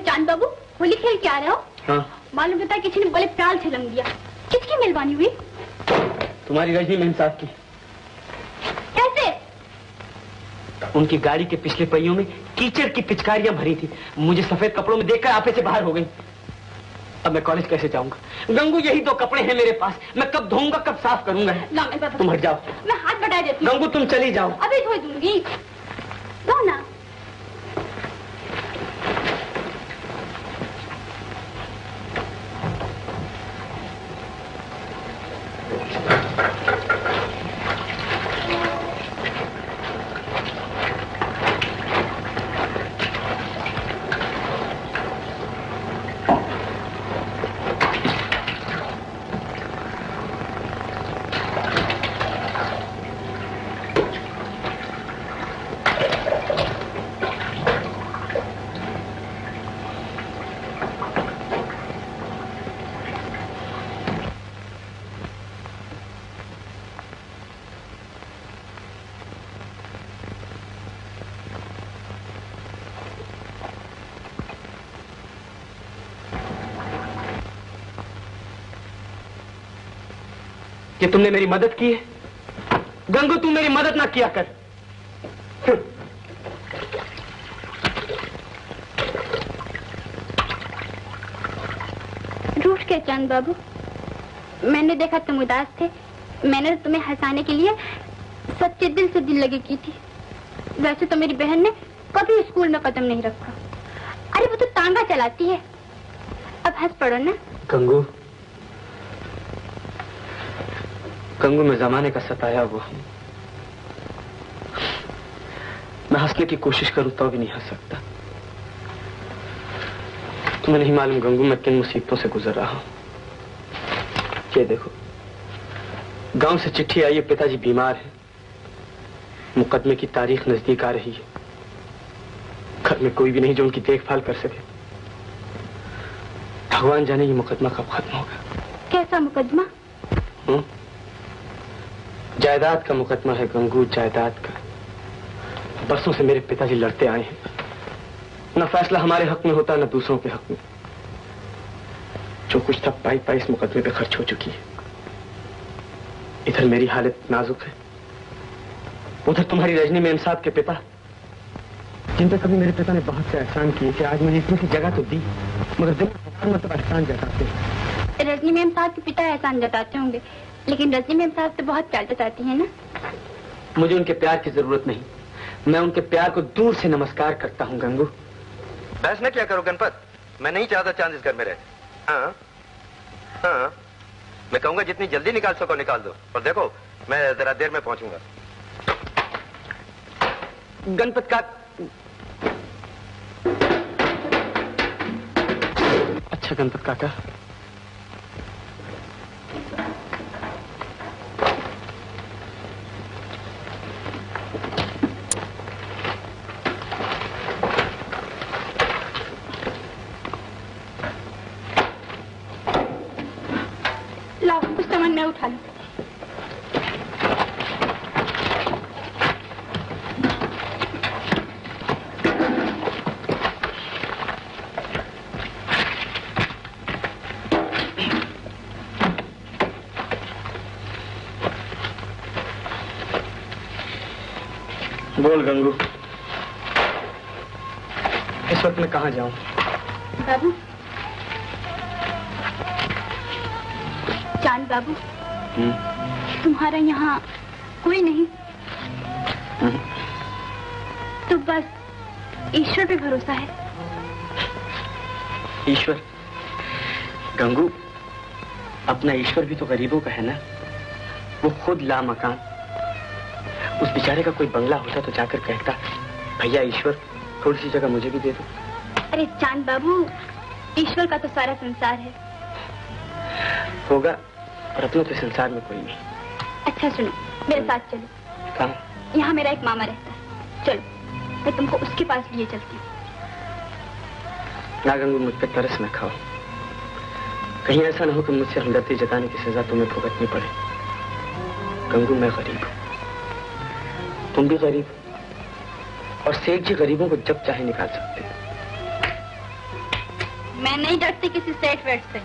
चांद बाबू होली खेल के आ रहे हो? हाँ। मालूम पता किसी ने बड़े प्याल से रंग दिया। किसकी मेहरबानी हुई? तुम्हारी रजनी मेम साहब की। कैसे? उनकी गाड़ी के पिछले पहियों में कीचड़ की पिचकारियां भरी थी। मुझे सफेद कपड़ों में देखकर आपे से बाहर हो गई। अब मैं कॉलेज कैसे जाऊंगा? गंगू, यही दो कपड़े हैं मेरे पास। मैं कब धोऊंगा, कब साफ करूंगा? तुम हट जाओ। मैं हाथ बढ़ा देती हूँ। गंगू, तुम चली जाओ। अभी धो दूंगी। दो ना। कि तुमने मेरी मदद की है? गंगू, तुम मेरी मदद ना किया कर। रूठ के चांद बाबू, मैंने देखा तुम उदास थे। मैंने तुम्हें हंसाने के लिए सच्चे दिल से दिल लगी की थी। वैसे तो मेरी बहन ने कभी स्कूल में कदम नहीं रखा। अरे वो तो तांगा चलाती है। अब हंस पड़ो ना। गंगू, गंगू, मैं जमाने का सताया हुआ हूं। मैं हंसने की कोशिश करूं तो भी नहीं हंस सकता। तुम्हें नहीं मालूम गंगू, मैं किन मुसीबतों से गुजर रहा हूं। ये देखो, गांव से चिट्ठी आई है, पिताजी बीमार है। मुकदमे की तारीख नजदीक आ रही है। घर में कोई भी नहीं जो उनकी देखभाल कर सके। भगवान जाने ये मुकदमा कब खत्म होगा। कैसा मुकदमा? जायदाद का मुकदमा है गंगू, जायदाद का। बरसों से मेरे पिताजी लड़ते आए हैं। न फैसला हमारे हक में होता, न दूसरों के हक में। जो कुछ था पाई पाई इस मुकदमे पे खर्च हो चुकी है। इधर मेरी हालत नाजुक है, उधर तुम्हारी रजनी मेम साहब के पिता, जिन पर कभी मेरे पिता ने बहुत से एहसान किए कि आज मुझे इतनी सी जगह तो दी, मगर दिन में मतलब एहसान जताते हैं। रजनी मेम साहब के पिता एहसान जताते होंगे, लेकिन रजनी मेम साहब तो बहुत प्यार जताती है ना। मुझे उनके प्यार की जरूरत नहीं। मैं उनके प्यार को दूर से नमस्कार करता हूँ गंगू। बहस न क्या करो गणपत, मैं नहीं चाहता चांद इस घर में रहे। हाँ हाँ, मैं कहूंगा जितनी जल्दी निकाल सको निकाल दो। और देखो, मैं जरा देर में पहुंचूंगा। गणपत का अच्छा गणपत काका, लाओ कुछ सामान मैं उठा लूं। बोल गंगू, इस वक्त मैं कहाँ जाऊं? बाबू, चांद बाबू, तुम्हारा यहाँ कोई नहीं? तो बस ईश्वर पे भरोसा है। ईश्वर? गंगू, अपना ईश्वर भी तो गरीबों का है ना। वो खुद लामकान। उस बेचारे का कोई बंगला होता तो जाकर कहता, भैया ईश्वर थोड़ी सी जगह मुझे भी दे दो। अरे चांद बाबू, ईश्वर का तो सारा संसार है। होगा, और अपने तो संसार में कोई नहीं। अच्छा सुनो, मेरे साथ चलो। कहाँ? यहाँ मेरा एक मामा रहता है, चलो मैं तुमको उसके पास लिए चलती हूँ। ना गंगू, मुझ पर तरस न खाओ। कहीं ऐसा न हो कि मुझसे हमदर्दी जताने की सजा तुम्हें भुगतनी पड़े। गंगू, मैं गरीब हूँ, तुम भी गरीब, और सेठ जी गरीबों को जब चाहे निकाल सकते हैं। मैं नहीं डरती किसी सेठ वेठ से।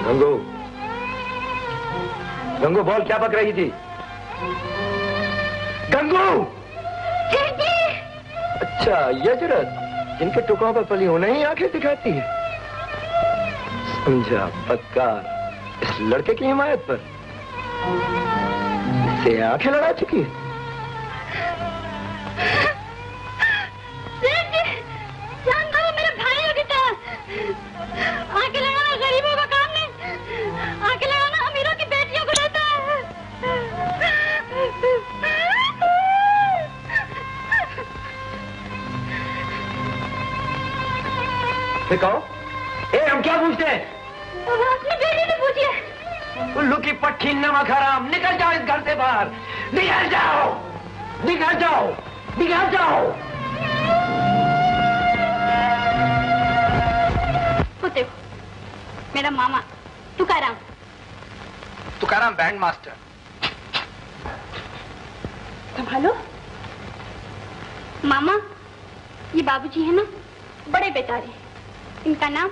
गंगू, गंगू बोल, क्या पक रही थी? गंगू! अच्छा, ये जरूरत जिनके टुकड़ों पर पली होना ही आंखें दिखाती है। समझा, पक्का इस लड़के की हिमायत पर से आंखें लड़ा चुकी है। मेरे भाइयों की तरह आंखें लगाना गरीबों का काम नहीं, आंखें लगाना अमीरों की बेटियों को रहता है। कहो, हम क्या पूछते हैं? अपनी बेटी ने पूछिए। उल्लू की पट्टी नमक हराम, निकल जाओ इस घर से बाहर, निकल जाओ, निकल जाओ, निकल जाओ। वो देखो, मेरा मामा तुकाराम। Tukaram band master. संभालो। मामा, ये बाबूजी है ना, बड़े बेचारे, इनका नाम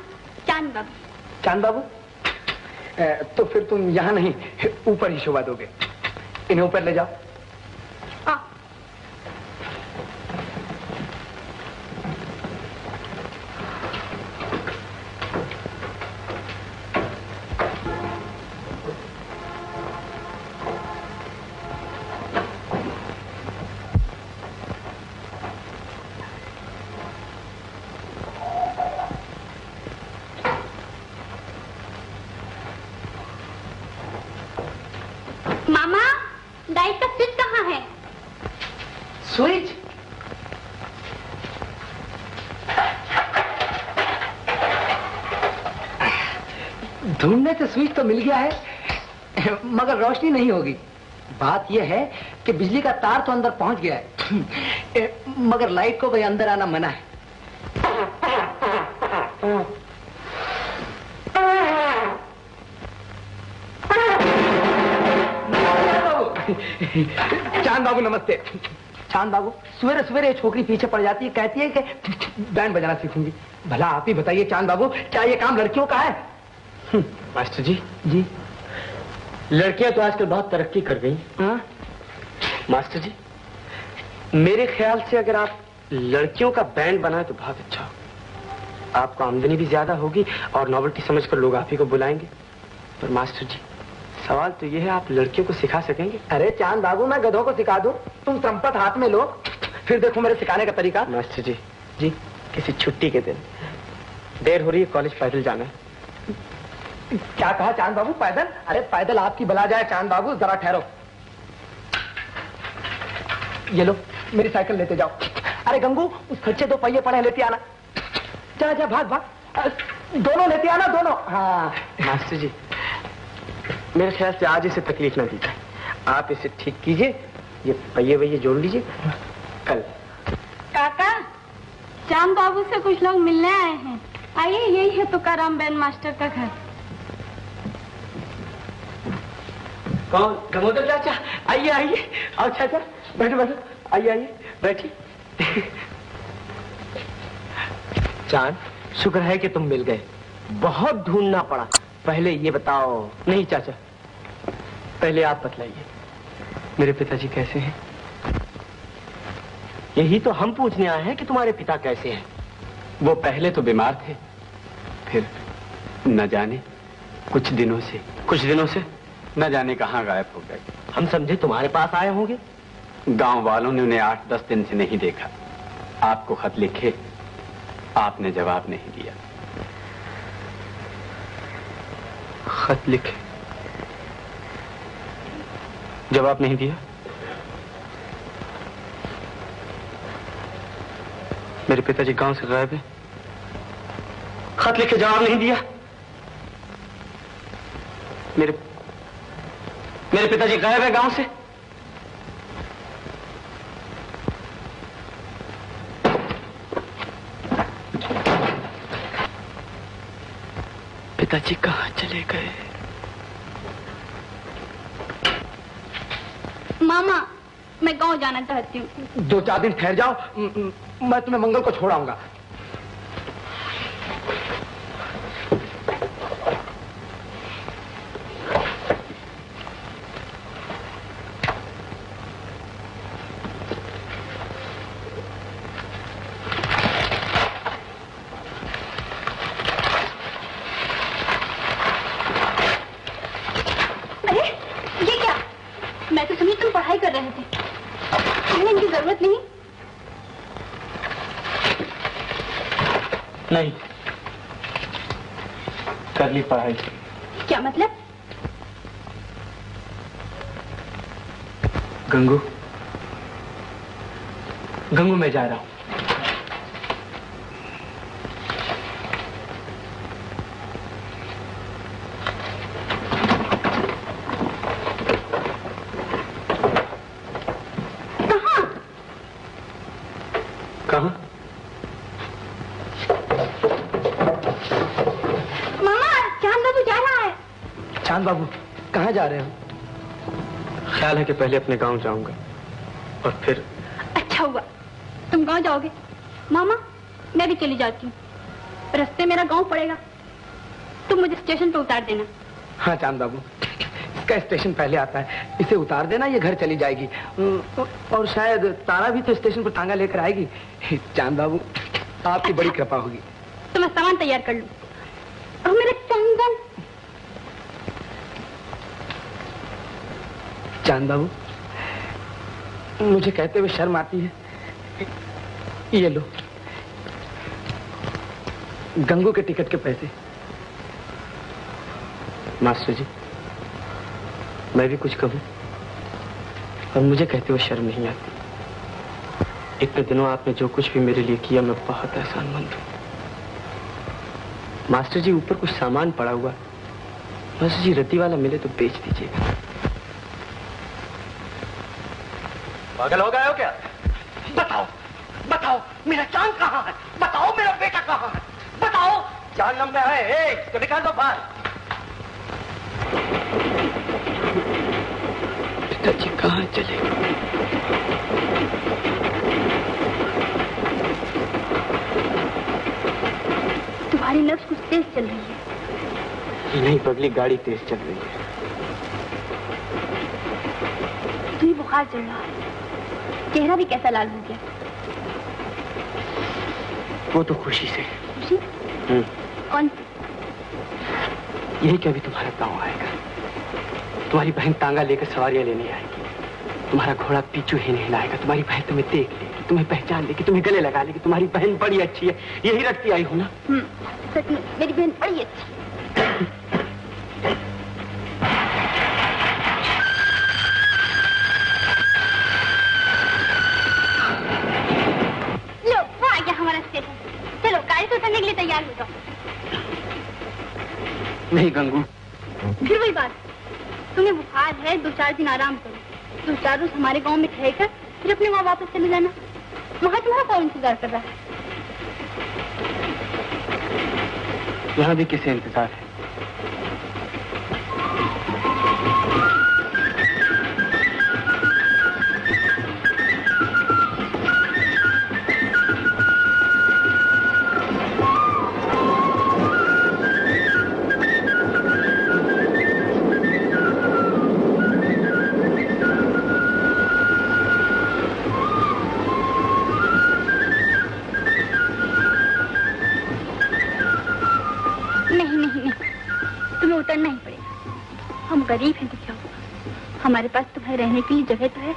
चांद बाबू। चांद बाबू? तो फिर तुम यहाँ नहीं, ऊपर ही शोभा दोगे। इन्हें ऊपर ले जाओ। मामा, लाइट का स्विच कहाँ है? स्विच? ढूंढने से स्विच तो मिल गया है, मगर रोशनी नहीं होगी। बात यह है कि बिजली का तार तो अंदर पहुंच गया है, मगर लाइट को भाई अंदर आना मना है। चांद बाबू नमस्ते। चांद बाबू, सवेरे सवेरे ये छोकरी पीछे पड़ जाती है, कहती है कि बैंड बजाना सीखूंगी। भला आप ही बताइए चांद बाबू, क्या ये काम लड़कियों का है? मास्टर जी, जी लड़कियां तो आजकल बहुत तरक्की कर गई। हाँ? मास्टर जी, मेरे ख्याल से अगर आप लड़कियों का बैंड बनाए तो बहुत अच्छा हो। आपको आमदनी भी ज्यादा होगी और नॉवेल्टी समझकर लोग आप ही को बुलाएंगे। पर मास्टर जी, सवाल तो यह है, आप लड़कियों को सिखा सकेंगे? अरे चांद बाबू, मैं गधों को सिखा दूं, तुम ट्रम्पट हाथ में लो, फिर देखो मेरे सिखाने का तरीका। मास्टर जी, जी किसी छुट्टी के दिन, देर हो रही है, कॉलेज पैदल जाना है। क्या कहा चांद बाबू? पैदल? अरे पैदल आपकी बला जाए चांद बाबू, जरा ठहरो। ये लो, मेरी साइकिल लेते जाओ। अरे गंगू, उस खर्चे 2 पहिए पड़े, लेते आना। जा जा, भाग भाग, दोनों लेते आना, दोनों। हाँ मास्टर जी, मेरे ख्याल से आज इसे तकलीफ ना दीजिए, आप इसे ठीक कीजिए, ये पहिए वहिए जोड़ लीजिए, कल। काका, चांद बाबू से कुछ लोग मिलने आए हैं। आइए, यही है तुकाराम बैंड मास्टर का घर। कौन? गमोदर चाचा? आइए आइए, आओ चाचा, बैठो बैठो, आइए आइए, बैठिए। चांद, शुक्र है कि तुम मिल गए, बहुत ढूंढना पड़ा। पहले ये बताओ। नहीं चाचा, पहले आप बतलाइए, मेरे पिताजी कैसे हैं? यही तो हम पूछने आए हैं कि तुम्हारे पिता कैसे हैं। वो पहले तो बीमार थे, फिर न जाने कुछ दिनों से न जाने कहां गायब हो गए। हम समझे तुम्हारे पास आए होंगे। गांव वालों ने उन्हें 8-10 दिन से नहीं देखा। आपको खत लिखे, आपने जवाब नहीं दिया। खत लिखे, जवाब नहीं दिया? मेरे पिताजी गांव से गायब हैं, खत लिखे जवाब नहीं दिया। मेरे पिताजी गायब है गांव से। पिताजी कहां चले गए? मामा, मैं गांव जाना चाहती हूँ। 2-4 दिन ठहर जाओ, मैं तुम्हें मंगल को छोड़ आऊंगा। नहीं, कर ली पढ़ाई। क्या मतलब? गंगू, गंगू मैं जा रहा हूं। कहाँ? कहाँ? चांद बाबू, कहाँ जा रहे हो? ख्याल है कि पहले अपने गांव जाऊंगा और फिर। अच्छा हुआ तुम गांव जाओगे। मामा, मैं भी चली जाती हूँ। रास्ते मेरा गांव पड़ेगा, तुम मुझे स्टेशन पे उतार देना। हाँ चांद बाबू, इसका स्टेशन पहले आता है, इसे उतार देना, ये घर चली जाएगी। और शायद तारा भी तो स्टेशन पर तांगा लेकर आएगी। चांद बाबू, आपकी बड़ी कृपा होगी। तो मैं सामान तैयार कर लूँ। और मेरा चंदन। चांद बाबू, मुझे कहते हुए शर्म आती है। ये लो, गंगू के टिकट के पैसे। मास्टर जी, मैं भी कुछ कहूं और मुझे कहते हुए शर्म नहीं आती। इतने दिनों आपने जो कुछ भी मेरे लिए किया, मैं बहुत एहसानमंद हूं। मास्टर जी, ऊपर कुछ सामान पड़ा हुआ, मास्टर जी रद्दी वाला मिले तो बेच दीजिएगा। पागल हो गए हो क्या? बताओ, बताओ मेरा चांद कहाँ है? बताओ मेरा बेटा कहाँ है? बताओ। चांद नंबर है, इसको निकाल दो बाहर। पिताजी कहाँ चले? तुम्हारी नब्ज कुछ तेज चल रही है। नहीं पगली, गाड़ी तेज चल रही है। तुम्हें बुखार चढ़ रहा है, चेहरा भी कैसा लाल हो गया। वो तो खुशी से। खुशी? कौन सी? यही कि अभी तुम्हारा गांव आएगा, तुम्हारी बहन तांगा लेकर सवारियां लेने आएगी, तुम्हारा घोड़ा पीछू ही नहीं लाएगा, तुम्हारी बहन तुम्हें देख लेगी, तुम्हें पहचान लेगी, तुम्हें गले लगा लेगी। तुम्हारी बहन बड़ी अच्छी है, यही रखती आई हो ना? सच में मेरी बहन बड़ी अच्छी है। लो, वो आ गया हमारा स्टेशन। चलो गाड़ी से उतरने के लिए तैयार हो जाओ। नहीं गंगू, फिर वही बात, तुम्हें बुखार है, 2-4 दिन आराम करो। 2-4 रोज हमारे गांव में ठहरकर फिर अपने वहां वापस चले जाना। वहां तुम्हारा कौन इंतजार कर रहा है? यहाँ भी किसे इंतजार है? उतरना ही पड़ेगा। हम गरीब हैं तो क्या हुआ, हमारे पास तुम्हें रहने के लिए जगह तो है।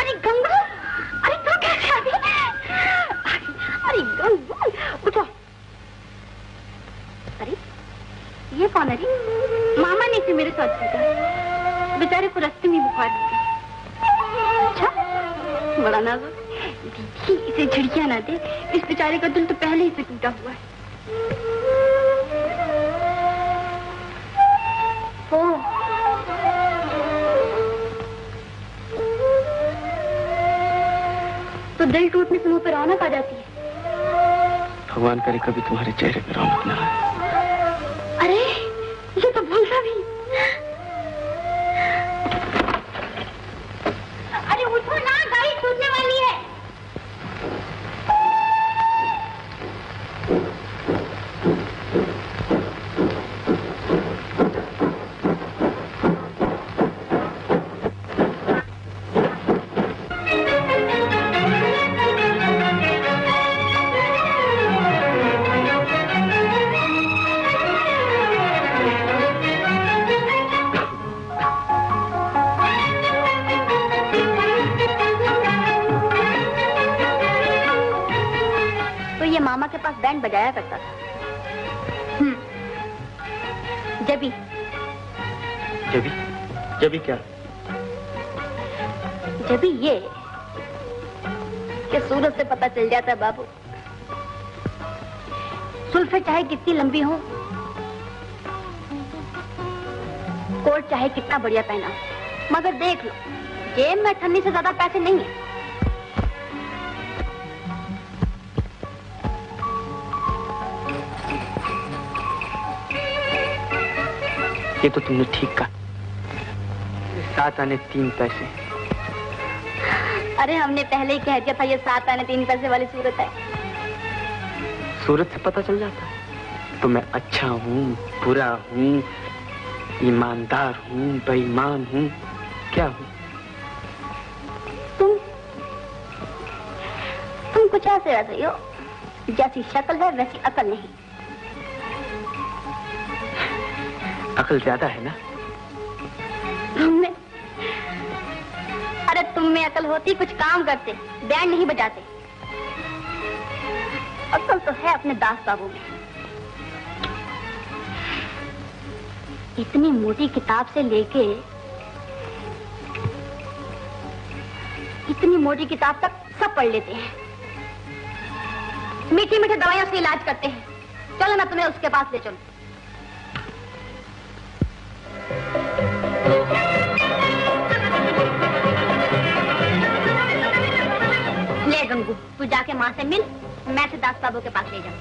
अरे गंगू, अरे तू कैसे आ गई? अरे गंगू उठो। अरे ये कौन है? मामा ने इसे मेरे साथ भेजा, बेचारे को रास्ते में बुखार हो गया। अच्छा, बड़ा नाजुक। देखिए इसे झिड़कियां ना दे, इस बेचारे का दिल तो पहले ही से टूटा हुआ है। तो दिल टूटने से मुंह पर रौनक आ जाती है। भगवान करे कभी तुम्हारे चेहरे पर रौनक ना आए। अरे ये तो भूलता भी। बैंड बजाया करता था। जबी जबी जबी क्या? जबी ये कि सूरत से पता चल जाता बाबू, सुल्फे चाहे कितनी लंबी हो, कोट चाहे कितना बढ़िया पहना हो, मगर देख लो जेब में 98 से ज्यादा पैसे नहीं है। ये तो तुमने ठीक कहा, 7 आने 3 पैसे। अरे हमने पहले ही कह दिया था ये 7 आने 3 पैसे वाली सूरत है। सूरत से पता चल जाता तो मैं अच्छा हूँ, बुरा हूँ, ईमानदार हूँ, बेईमान हूँ, क्या हूँ? तुम कुछ ऐसे रह रही हो, जैसी शक्ल है वैसी अकल नहीं। अकल ज्यादा है ना? अरे तुम में अकल होती कुछ काम करते, बैंड नहीं बजाते। अकल तो है अपने दास बाबू में। इतनी मोटी किताब से लेके इतनी मोटी किताब तक सब पढ़ लेते हैं, मीठी मीठी दवाइयों से इलाज करते हैं। चलो मैं तुम्हें उसके पास ले चलूं। ले गंगू, तू जाके माँ से मिल, मैं से दास बाबू के पास ले जाऊं।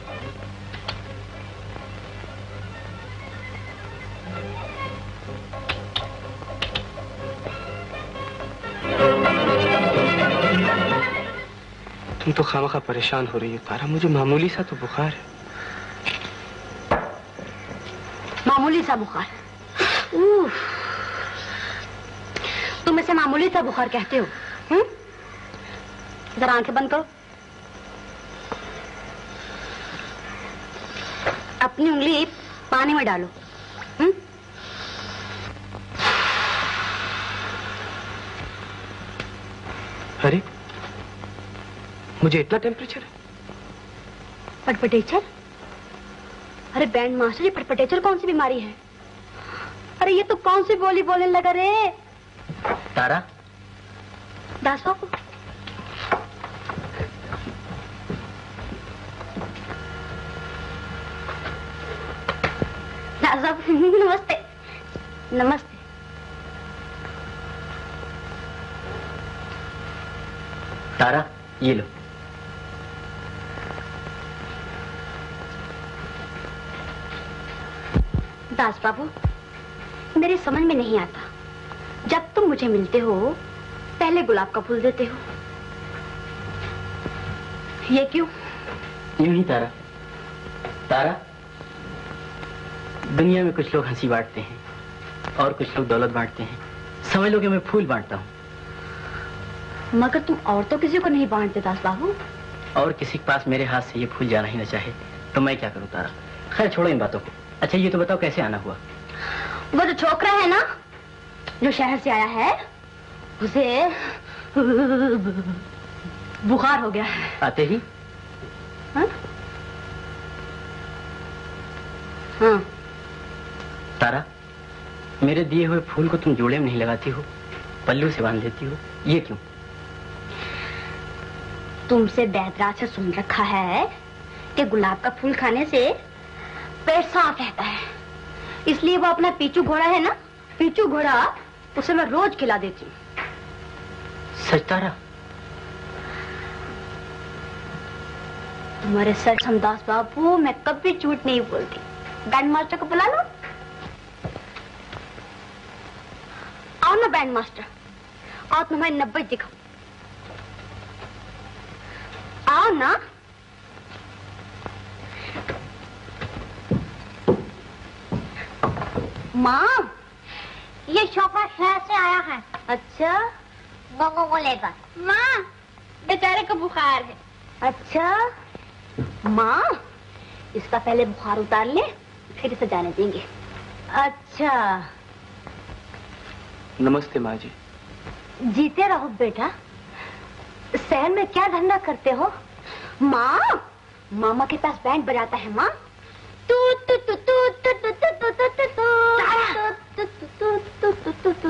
तुम तो खामखा परेशान हो रही हो तारा, मुझे मामूली सा तो बुखार है। मामूली सा बुखार? तुम इसे मामूली सा बुखार कहते हो? जरा आंखें बंद करो, अपनी उंगली पानी में डालो। अरे मुझे इतना टेम्परेचर है? पटपटेचर? अरे बैंड मास्टर, ये पटपटेचर कौन सी बीमारी है? अरे ये तो कौन सी बोली बोलने लगा रे? तारा, दास बाबू, दास बाबू नमस्ते। नमस्ते। तारा ये लो। दास बाबू, मेरी समझ में नहीं आता, जब तुम मुझे मिलते हो पहले गुलाब का फूल देते हो, ये क्यों? यूं ही तारा। तारा, दुनिया में कुछ लोग हंसी बांटते हैं और कुछ लोग दौलत बांटते हैं। समझ लो कि मैं फूल बांटता हूँ। मगर तुम और तो किसी को नहीं बांटते दास बाबू। और किसी के पास मेरे हाथ से ये फूल जाना ही न चाहे तो मैं क्या करूँ तारा। खैर छोड़ो इन बातों को। अच्छा ये तो बताओ कैसे आना हुआ? वो जो छोकरा है ना, जो शहर से आया है, उसे बुखार हो गया है। आते ही? हाँ? हाँ। तारा, मेरे दिए हुए फूल को तुम जोड़े में नहीं लगाती हो, पल्लू से बांध देती हो, ये क्यों? तुमसे बैदराज से सुन रखा है कि गुलाब का फूल खाने से पेट साफ रहता है, इसलिए वो अपना पीचू घोड़ा है ना, पीचू घोड़ा, उसे मैं रोज खिला देती हूँ। सच तारा? तुम्हारे सच हमदास बाबू, मैं कभी झूठ नहीं बोलती। बैंड मास्टर को बुला लो। आओ ना बैंड मास्टर, आओ तुम्हारे 90 दिखाओ। आओ ना। माँ, ये शोफा शहर से आया है। अच्छा, वो लेगा। माँ, बेचारे को बुखार है। अच्छा माँ, इसका पहले बुखार उतार ले, फिर इसे जाने देंगे। अच्छा। नमस्ते माँ जी। जीते रहो बेटा। शहर में क्या धंधा करते हो? माँ, मामा के पास बैंड बजाता है माँ। तू तू तू तू तू तू तू तू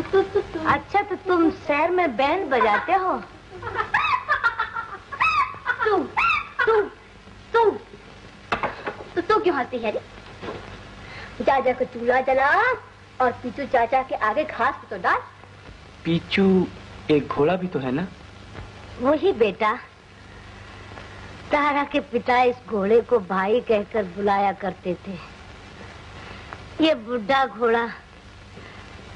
तू तू तू। अच्छा तो तुम शहर में बैंड बजाते हो? तू क्यों हंसती है रे? जा जाकर चूल्हा जला और पीछू चाचा के आगे घास तो डाल। पीछू एक घोड़ा भी तो है ना? वही बेटा, तारा के पिता इस घोड़े को भाई कहकर बुलाया करते थे। ये बुढ़ा घोड़ा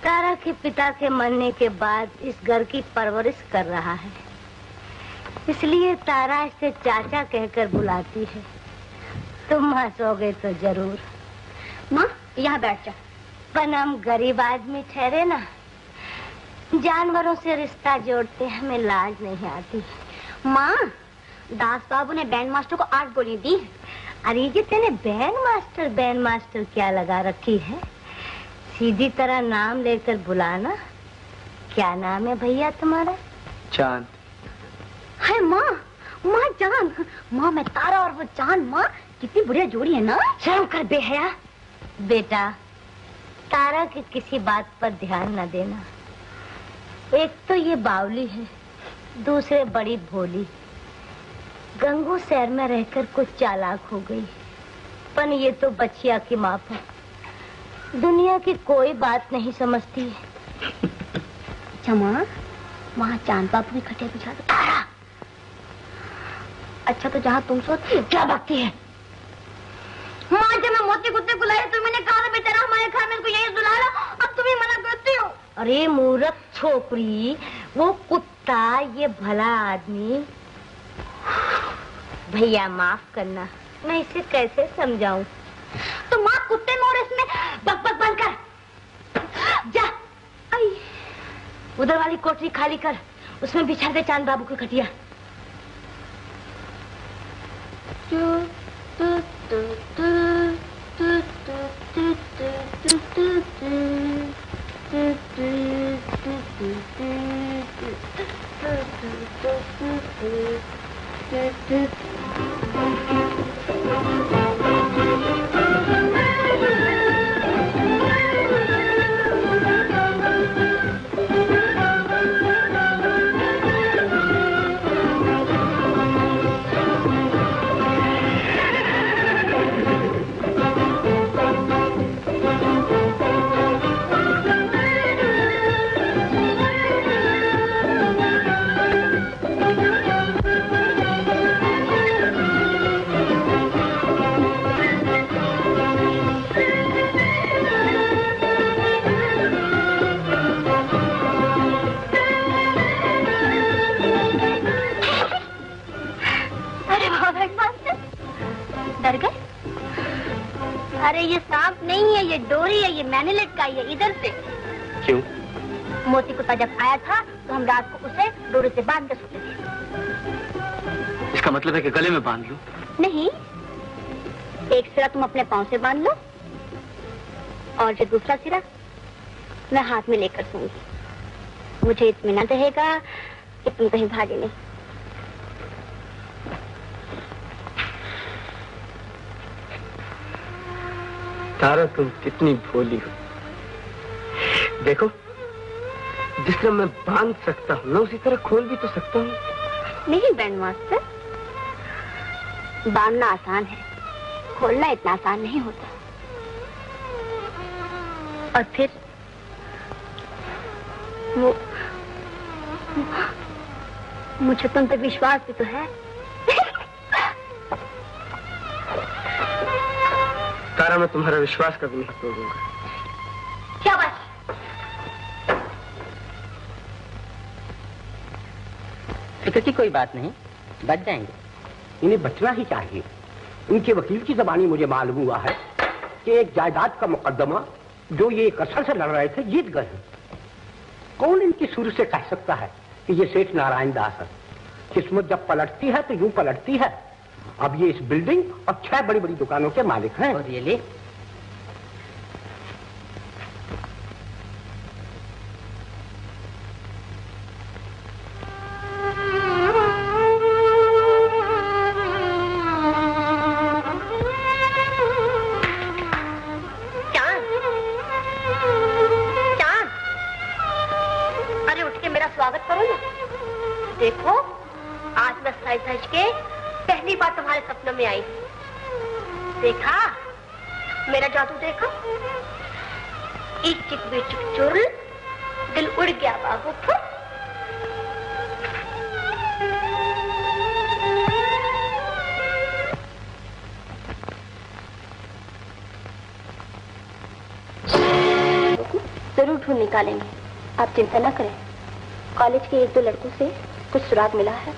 तारा के पिता के मरने के बाद इस घर की परवरिश कर रहा है, इसलिए तारा इसे चाचा कहकर बुलाती है। तुम हंसोगे तो जरूर। माँ यहाँ बैठ जा। पर हम गरीब आदमी ठहरे ना, जानवरों से रिश्ता जोड़ते हमें लाज नहीं आती। माँ दास बाबू ने बैंड मास्टर को 8 गोली दी। अरे ये तेने बैंड मास्टर क्या लगा रखी है? सीधी तरह नाम लेकर बुलाना। क्या नाम है भैया तुम्हारा? चांद। है माँ, माँ चांद। माँ मैं तारा और वो चांद। माँ कितनी बढ़िया जोड़ी है ना। शर्म कर बेहया। बेटा तारा की किसी बात पर ध्यान न देना। एक तो ये बावली है, दूसरे बड़ी भोली। गंगू शहर में रहकर कुछ चालाक हो गई, पर ये तो बचिया की माप है, दुनिया की कोई बात नहीं समझती। अच्छा माँ वहाँ चांद बाबू की खटिया बिछा दो। तारा अच्छा तो जहाँ तुम सोती हो। क्या बकती है? माँ जब मैं मोती कुत्ते को लाई तो मैंने कहा बेचारा हमारे घर में इसको यही सुला लो, अब तुम ही मना करती हो। अरे मूर्ख छोकरी, वो कुत्ता ये भला आदमी। भैया माफ करना, मैं इसे कैसे समझाऊं? तो माँ कुत्ते मोर इसमें बक बंद कर। जा आई उधर वाली कोठरी खाली कर, उसमें बिछा दे चांद बाबू की खटिया। डर गए? अरे ये सांप नहीं है, ये डोरी है, ये मैंने लटकाई है इधर से। क्यों? मोती कुत्ता जब आया था तो हम रात को उसे डोरी से बांध के सोते थे। इसका मतलब है कि गले में बांध लूं? नहीं, एक सिरा तुम अपने पांव से बांध लो और जो दूसरा सिरा मैं हाथ में लेकर सोऊंगी। मुझे इत्मीनान रहेगा कि तुम कहीं भागे नहीं। तारा तुम कितनी भोली हो। देखो जिस तरह मैं बांध सकता हूँ ना उसी तरह खोल भी तो सकता हूँ। नहीं बैंड मास्टर, बांधना आसान है, खोलना इतना आसान नहीं होता। और फिर वो मुझे तुम पे विश्वास भी तो है। तारा मैं तुम्हारा विश्वास कभी नहीं तोड़ूंगा। क्या बात? फिक्र की कोई बात नहीं, बच जाएंगे। इन्हें बचना ही चाहिए। इनके वकील की जबानी मुझे मालूम हुआ है कि एक जायदाद का मुकदमा जो ये कसर से लड़ रहे थे जीत गए हैं। कौन इनकी शुरू से कह सकता है कि ये सेठ नारायण दास है? किस्मत जब पलटती है तो यूं पलटती है। अब ये इस बिल्डिंग और 6 बड़ी बड़ी दुकानों के मालिक हैं। और ये ले, देखो, आज मैं सज धज के पहली बार तुम्हारे सपनों में आई। देखा मेरा जादू, देखा? एक चिक बेचिक चुर, दिल उड़ गया बाबू। जरूर ढूंढ निकालेंगे, आप चिंता न करें। कॉलेज के 1-2 लड़कों से कुछ सुराग मिला है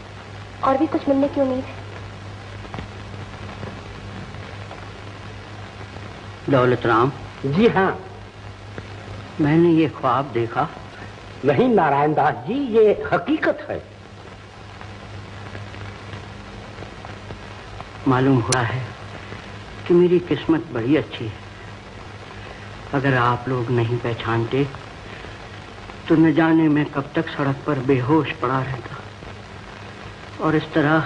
और भी कुछ मिलने की उम्मीद है। दौलत राम। जी हाँ, मैंने ये ख्वाब देखा। नहीं नारायण दास जी, ये हकीकत है। मालूम हुआ है कि मेरी किस्मत बड़ी अच्छी है। अगर आप लोग नहीं पहचानते तो न जाने मैं कब तक सड़क पर बेहोश पड़ा रहता, और इस तरह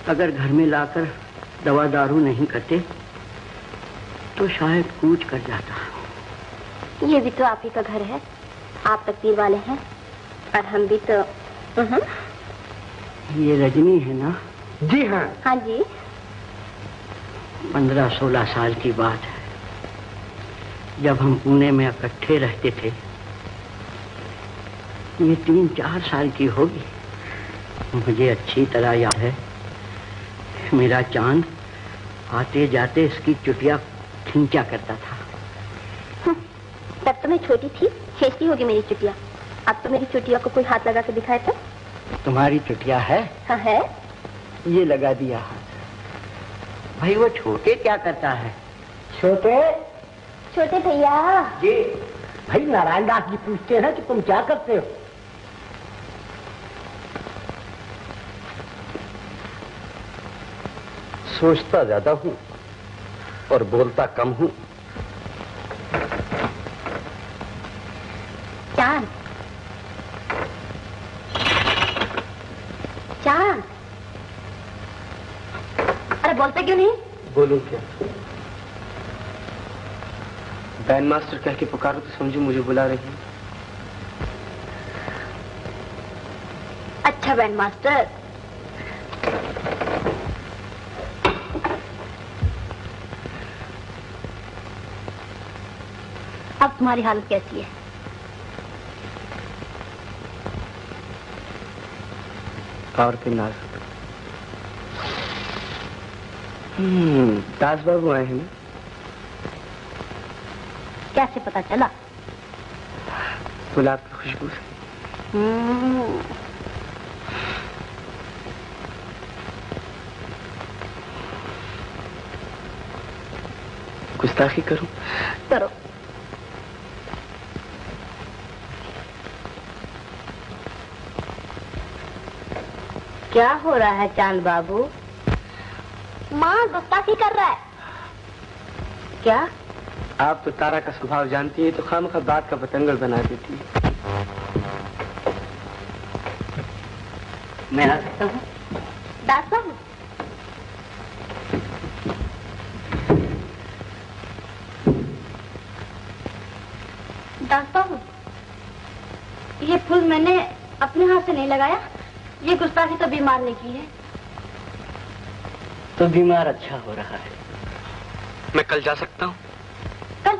अगर घर में लाकर दवा दारू नहीं करते तो शायद कूच कर जाता। ये भी तो आप ही का घर है, आप तकदीर वाले हैं, और हम भी तो। ये रजनी है ना? जी हाँ। हाँ जी। 15-16 साल की बात है, जब हम पुणे में इकट्ठे रहते थे। ये 3-4 साल की होगी। मुझे अच्छी तरह याद है, मेरा चांद आते जाते इसकी चुटिया खींचा करता था। तब तो मैं छोटी थी, खींचती होगी मेरी चुटिया। अब तो मेरी चुटिया को कोई हाथ लगा के दिखाए तो। तुम्हारी चुटिया है? हाँ है। ये लगा दिया हाथ। भाई वो छोटे क्या करता है? छोटे छोटे भैया जी। भाई नारायण दास जी पूछते हैं कि तुम क्या करते हो? सोचता ज्यादा हूं और बोलता कम हूं। चांद, चांद, अरे बोलते क्यों नहीं? बोलूं क्या? बैंड मास्टर कह के पुकारो तो समझो मुझे बुला रही है। अच्छा बैंड मास्टर। अब तुम्हारी हालत कैसी है? और फिर नाज। दास बाबू आए हैं ना? कैसे पता चला? गुलाब की खुशबू से। गुस्ताखी करूं? करो। क्या हो रहा है चांद बाबू? माँ गुस्ताखी कर रहा है। क्या? आप तो तारा का स्वभाव जानती है, तो खामखा बात का बतंगड़ बना देती है। मैं आ सकता हूँ? दास बाबू, दास बाबू, ये फूल मैंने अपने हाथ से नहीं लगाया, ये गुस्ताखी तो बीमार ने की है। तो बीमार अच्छा हो रहा है। मैं कल जा सकता हूँ? कल?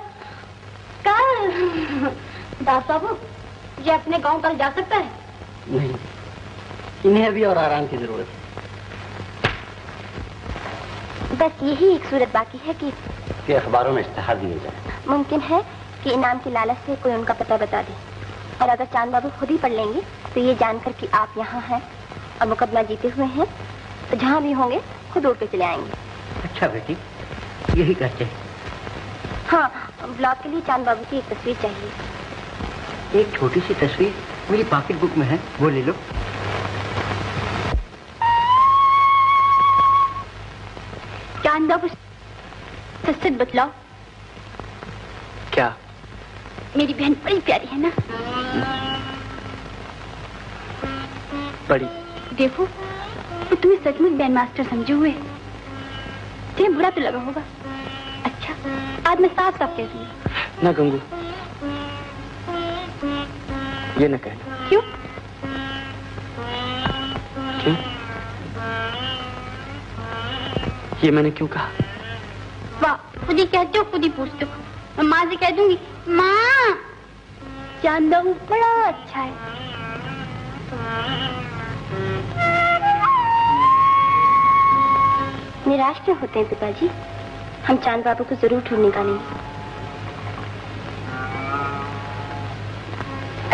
कल? दास बाबू, ये अपने गांव कल जा सकता है? नहीं, इन्हें अभी और आराम की जरूरत है। बस यही एक सूरत बाकी है कि अखबारों में इश्तिहार दिए जाए। मुमकिन है कि इनाम की लालच से कोई उनका पता बता दे, और अगर चांद बाबू खुद ही पढ़ लेंगे तो ये जानकर कि आप यहाँ हैं और मुकदमा जीते हुए हैं, तो जहाँ भी होंगे खुद उड़ के चले आएंगे। अच्छा बेटी, यही करते हैं। हाँ, ब्लॉग के लिए चांद बाबू की एक तस्वीर चाहिए। एक छोटी सी तस्वीर मेरी पॉकेट बुक में है, वो ले लो। चांद बाबू, सच बतलाओ, क्या? मेरी बहन बड़ी प्यारी है ना? बड़ी। देखो, तो तुम्हें सचमुच बैंड मास्टर समझे हुए, तुम्हें बुरा तो लगा होगा। अच्छा, आज मैं साफ साफ कहती हूँ। ना गंगू, ये न कहना। क्यों? ये मैंने क्यों कहा? वाह, खुद ही कहते हो, खुद ही पूछते हो। मैं माँ से कह दूंगी, माँ चांद बाबू बड़ा अच्छा है। निराश क्यों होते हैं पिताजी? हम चांद बाबू को जरूर ढूंढ निकालेंगे।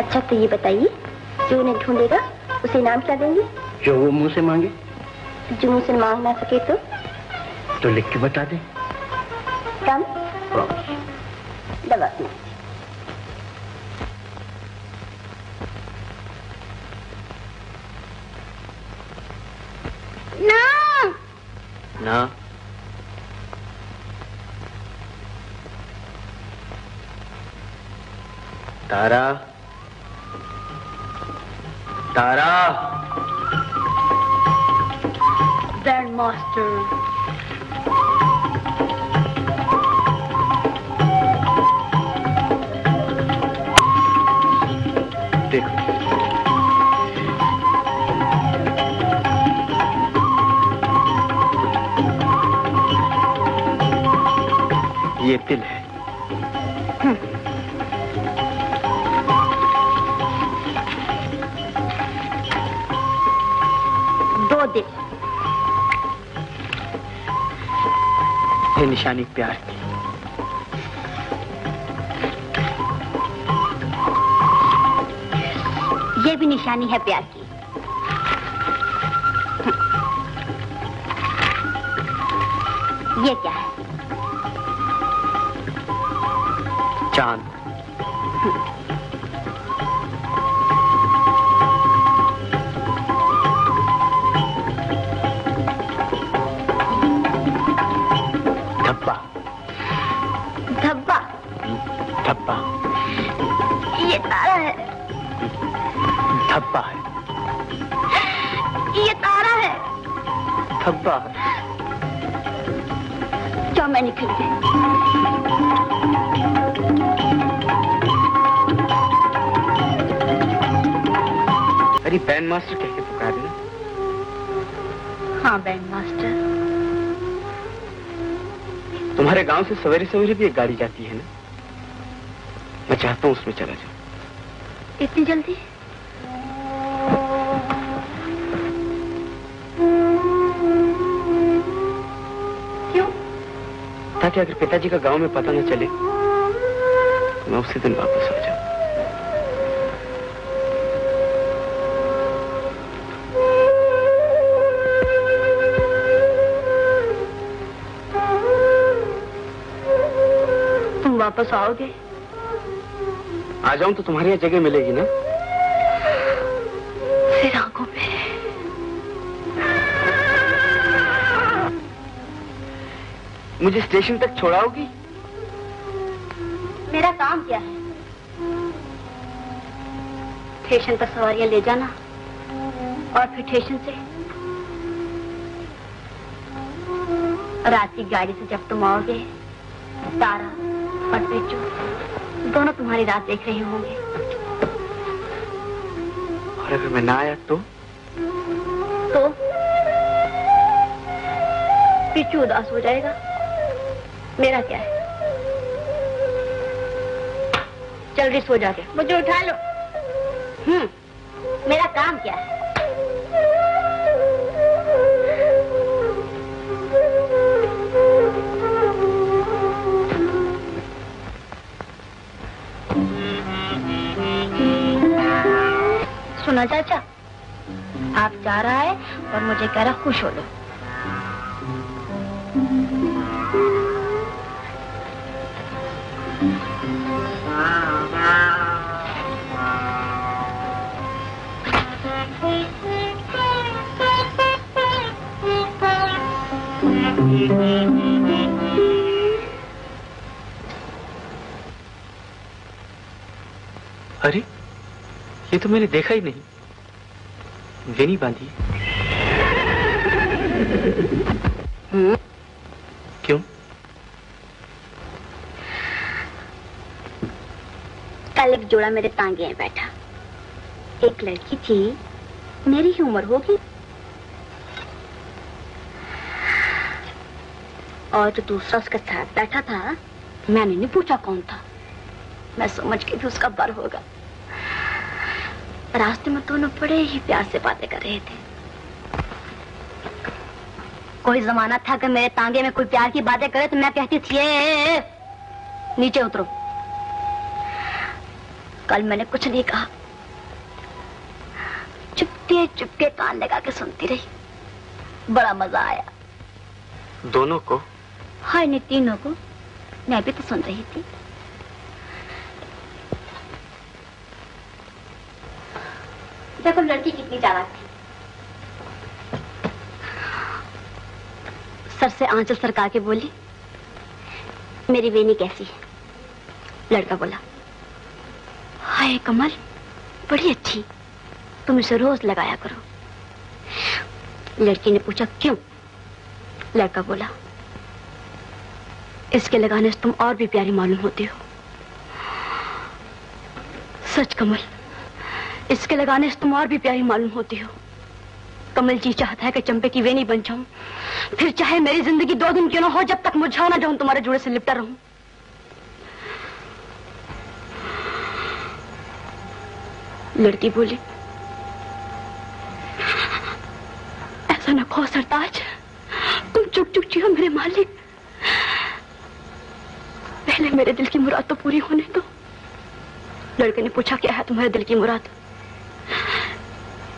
अच्छा तो ये बताइए, जो उन्हें ढूंढेगा उसे इनाम क्या देंगे? जो वो मुंह से मांगे। जो मुंह से मांग ना सके तो लिख के बता दे। कम दबा ना तारा, तारा। Grand master. देखो, ये तिल है। दो दिल। ये निशानी प्यार की। ये भी निशानी है प्यार की। ये क्या है? चांद। धब्बा। धब्बा। धब्बा। ये तारा है। धब्बा है। ये तारा है। धब्बा है। क्या मैं निकल गई? अरे बैंड मास्टर कह के पुकार रहे ना? हाँ बैंड मास्टर। तुम्हारे गांव से सवेरे सवेरे भी एक गाड़ी जाती है ना? मैं चाहता हूँ उसमें चला जाऊं। इतनी जल्दी? क्यों? ताकि अगर पिताजी का गांव में पता न चले तो मैं उसी दिन वापस आ जाऊं। तुम वापस आओगे? आ जाऊं तो तुम्हारी यहाँ जगह मिलेगी ना? फिर आंखों पे। मुझे स्टेशन तक छोड़ाओगी? मेरा काम क्या है? स्टेशन पर सवारियां ले जाना और फिर स्टेशन से रात की गाड़ी से जब तुम आओगे, तारा और बिट्टू दोनों तुम्हारी रात देख रहे होंगे। और अगर मैं ना आया तो? बिट्टू उदास हो जाएगा। मेरा क्या है? जल्दी सो जाके मुझे उठा लो। मेरा काम क्या है? सुना चाचा, आप जा रहा है और मुझे कह रहा खुश हो लो। अरे ये तो मैंने देखा ही नहीं। वेनी बांधी। क्यों? कल एक जोड़ा मेरे तांगे में बैठा। एक लड़की थी, मेरी ही उम्र होगी। और जो दूसरा उसके साथ बैठा था, मैंने नहीं पूछा कौन था, मैं समझ गई थी उसका बर होगा। रास्ते में दोनों बड़े ही प्यार से बातें कर रहे थे। कोई जमाना था कि मेरे तांगे में कोई प्यार की बातें करे तो मैं कहती थी ए, नीचे उतरो। कल मैंने कुछ नहीं कहा, चुपके चुपके कान लगा के सुनती रही। बड़ा मजा आया। दोनों को? हाँ, नहीं तीनों को। मैं भी तो सुन रही थी। देखो लड़की कितनी चालाक थी। सर से आंचल सरका के बोली, मेरी वेनी कैसी है? लड़का बोला, हाय कमल, बड़ी अच्छी, तुम इसे रोज लगाया करो। लड़की ने पूछा क्यों? लड़का बोला, इसके लगाने से तुम और भी प्यारी मालूम होती हो। सच कमल, इसके लगाने से तुम और भी प्यारी मालूम होती हो। कमल जी चाहता है कि चंपे की वेनी बन जाऊं, फिर चाहे मेरी जिंदगी 2 दिन क्यों ना हो, जब तक मुरझा ना जाऊं, तुम्हारे जुड़े से लिपटा रहूं। लड़की बोली, ऐसा न कहो सरताज, तुम चुप चुप जियो मेरे मालिक। पहले मेरे दिल की मुराद तो पूरी होने दो। लड़के ने पूछा, क्या है तुम्हारे दिल की मुराद?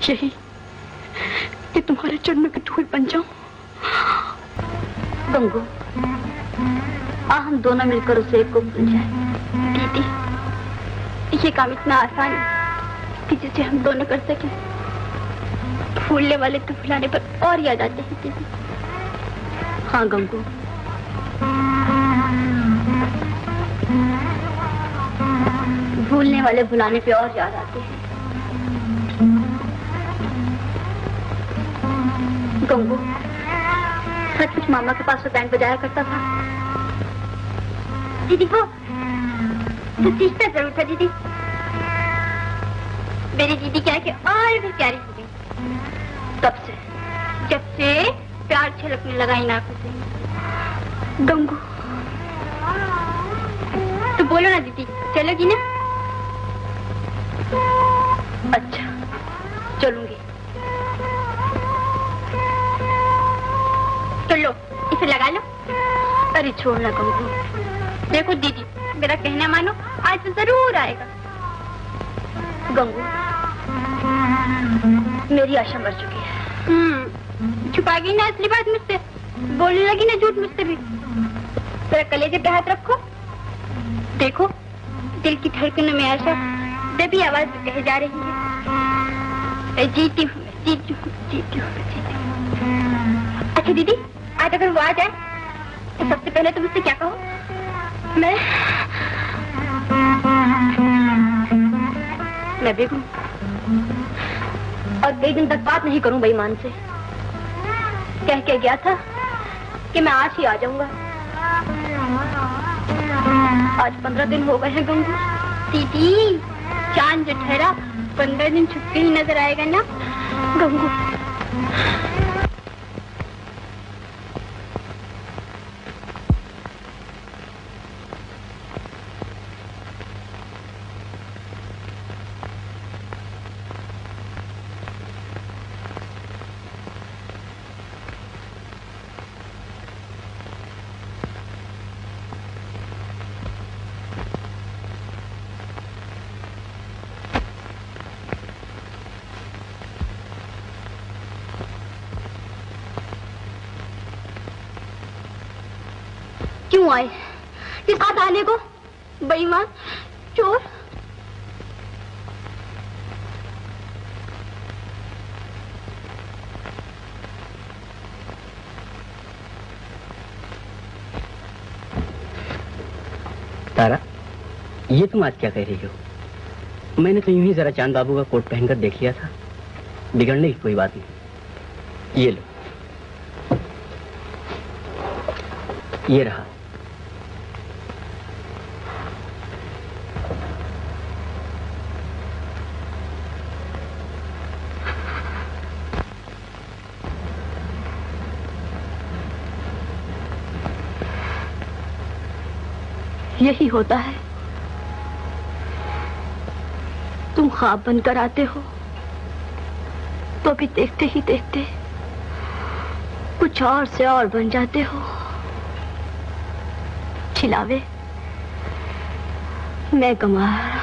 यही कि तुम्हारे चरणों की धूल बन जाऊं। गंगू, हम दोनों मिलकर उसे एक को भूल जाए। दीदी, ये काम इतना आसान है कि जिसे हम दोनों कर सके। भूलने वाले तो भुलाने पर और याद आते हैं दीदी। हाँ गंगू, भूलने वाले भुलाने पे और याद आते हैं। गंगू, सचमुच मामा के पास वो बैंड बजाया करता था। दीदी वो तो सीखता जरूर था दीदी। मेरी दीदी क्या कि और भी प्यारी हो गई तब से, जब से प्यार छलकने लगा इन आंखों से। गंगू, तो बोलो ना दीदी, चलोगी ना? अच्छा, चलूंगी। तो लो, इसे लगा लो। अरे छोड़ना गंगू, देखो दीदी, मेरा कहना मानो, आज तो जरूर आएगा। गंगू, मेरी आशा मर चुकी है। छुपा गई ना असली बात मुझसे, बोलने लगी ना झूठ मुझसे भी। तेरा कलेजे पे हाथ रखो, देखो दिल की धड़कनों में आशा दबी आवाज में कह जा रही है, जीती हूँ, जीती हूँ, जीती हूँ, जीती हूँ। अच्छा दीदी, आज अगर वो आ जाए तो सबसे पहले तुम उससे क्या कहो? मैं भी कहूँ और 2 दिन तक बात नहीं करूं बेईमान से। कह के गया था कि मैं आज ही आ जाऊंगा। आज 15 दिन हो गए हैं गंगू। दीदी, चांद जो ठहरा 15 दिन छुपके ही नजर आएगा ना गंगू। क्यों आए? किस साथ आने को? बेईमान, चोर। तारा, ये तुम आज क्या कह रही हो? मैंने तो यूं ही जरा चांद बाबू का कोट पहनकर देख लिया था, बिगड़ने की कोई बात नहीं। ये लो, ये रहा। यही होता है, तुम ख्वाब बनकर आते हो तो भी देखते ही देखते कुछ और से और बन जाते हो। खिलावे मैं गंवार।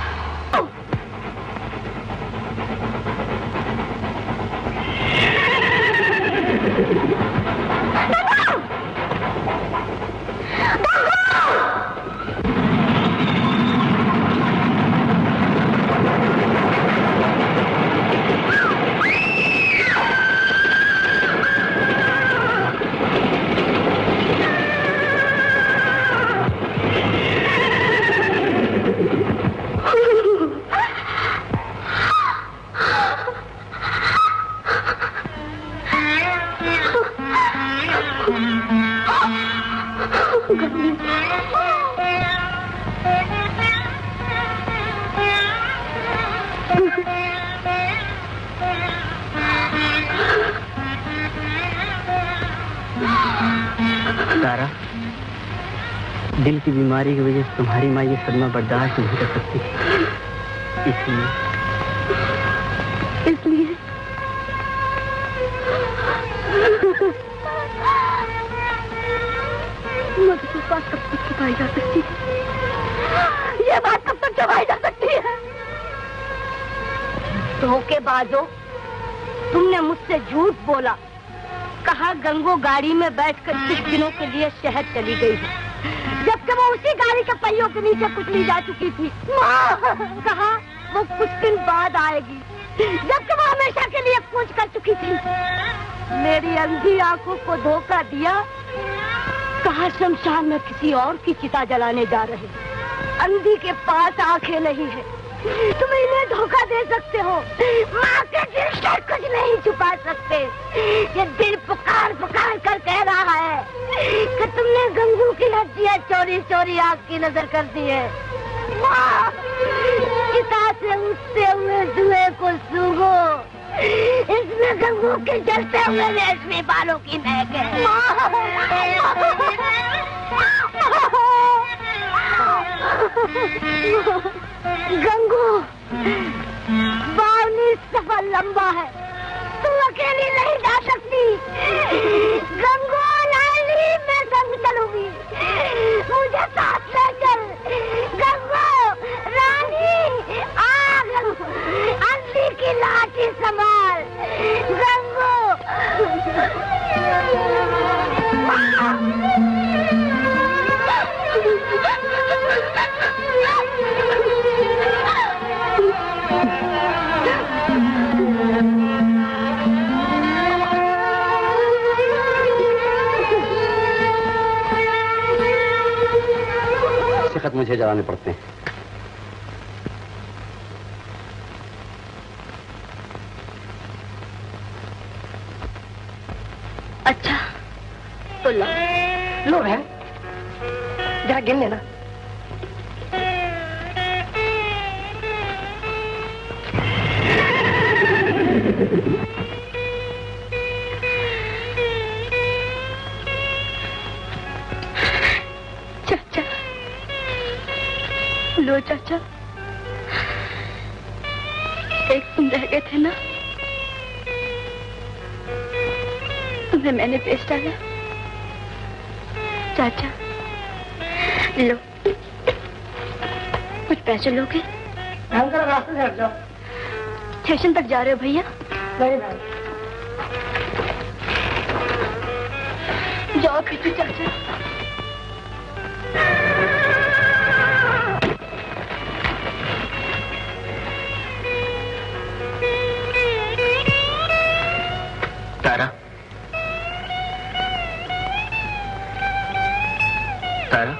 तारा, दिल की बीमारी की वजह से तुम्हारी माँ ये सदमा बर्दाश्त नहीं कर सकती, इसलिए मगर ये बात कब तक छुपाई जा सकती है? ये बात कब तक छुपाई जा सकती है? धोखेबाजो, तुमने मुझसे झूठ बोला। कहा गंगो गाड़ी में बैठकर कुछ दिनों के लिए शहर चली गई है, जबकि वो उसी गाड़ी के पहियों के नीचे कुचली जा चुकी थी। कहा वो कुछ दिन बाद आएगी, जबकि वो हमेशा के लिए कूच कर चुकी थी। मेरी अंधी आंखों को धोखा दिया। कहा शमशान में किसी और की चिता जलाने जा रहे। अंधी के पास आंखें नहीं है, तुम इन्हें धोखा दे सकते हो। माँ के दिल से कुछ नहीं छुपा सकते। ये दिल पुकार पुकार कर कह रहा है कि तुमने गंगू की हड्डियाँ चोरी चोरी आग की नजर कर दी है। माँ, चिता से उठते हुए धुएं को सूंघो, इसमें गंगू के जलते हुए रेशमी बालों की महक है। गंगू, बावली सफर लंबा है, तू अकेली नहीं जा सकती। गंगू लाली, मैं संग चलूंगी, मुझे साथ ले चल। गंगू रानी, आ गंगू, अंधी की लाठी संभाल। गंगू खत मुझे जलाने पड़ते हैं। अच्छा तो लो लो बहन, जरा गिन लेना। चाचा, लो चाचा, एक तुम रह गए थे ना, तुम्हें मैंने बेच डाला। चाचा लो, कुछ पैसे लोगे? रास्ते से हट जाओ। स्टेशन तक जा रहे हो भैया? नहीं भाई, जाओ पीछे चाचा। तारा, तारा,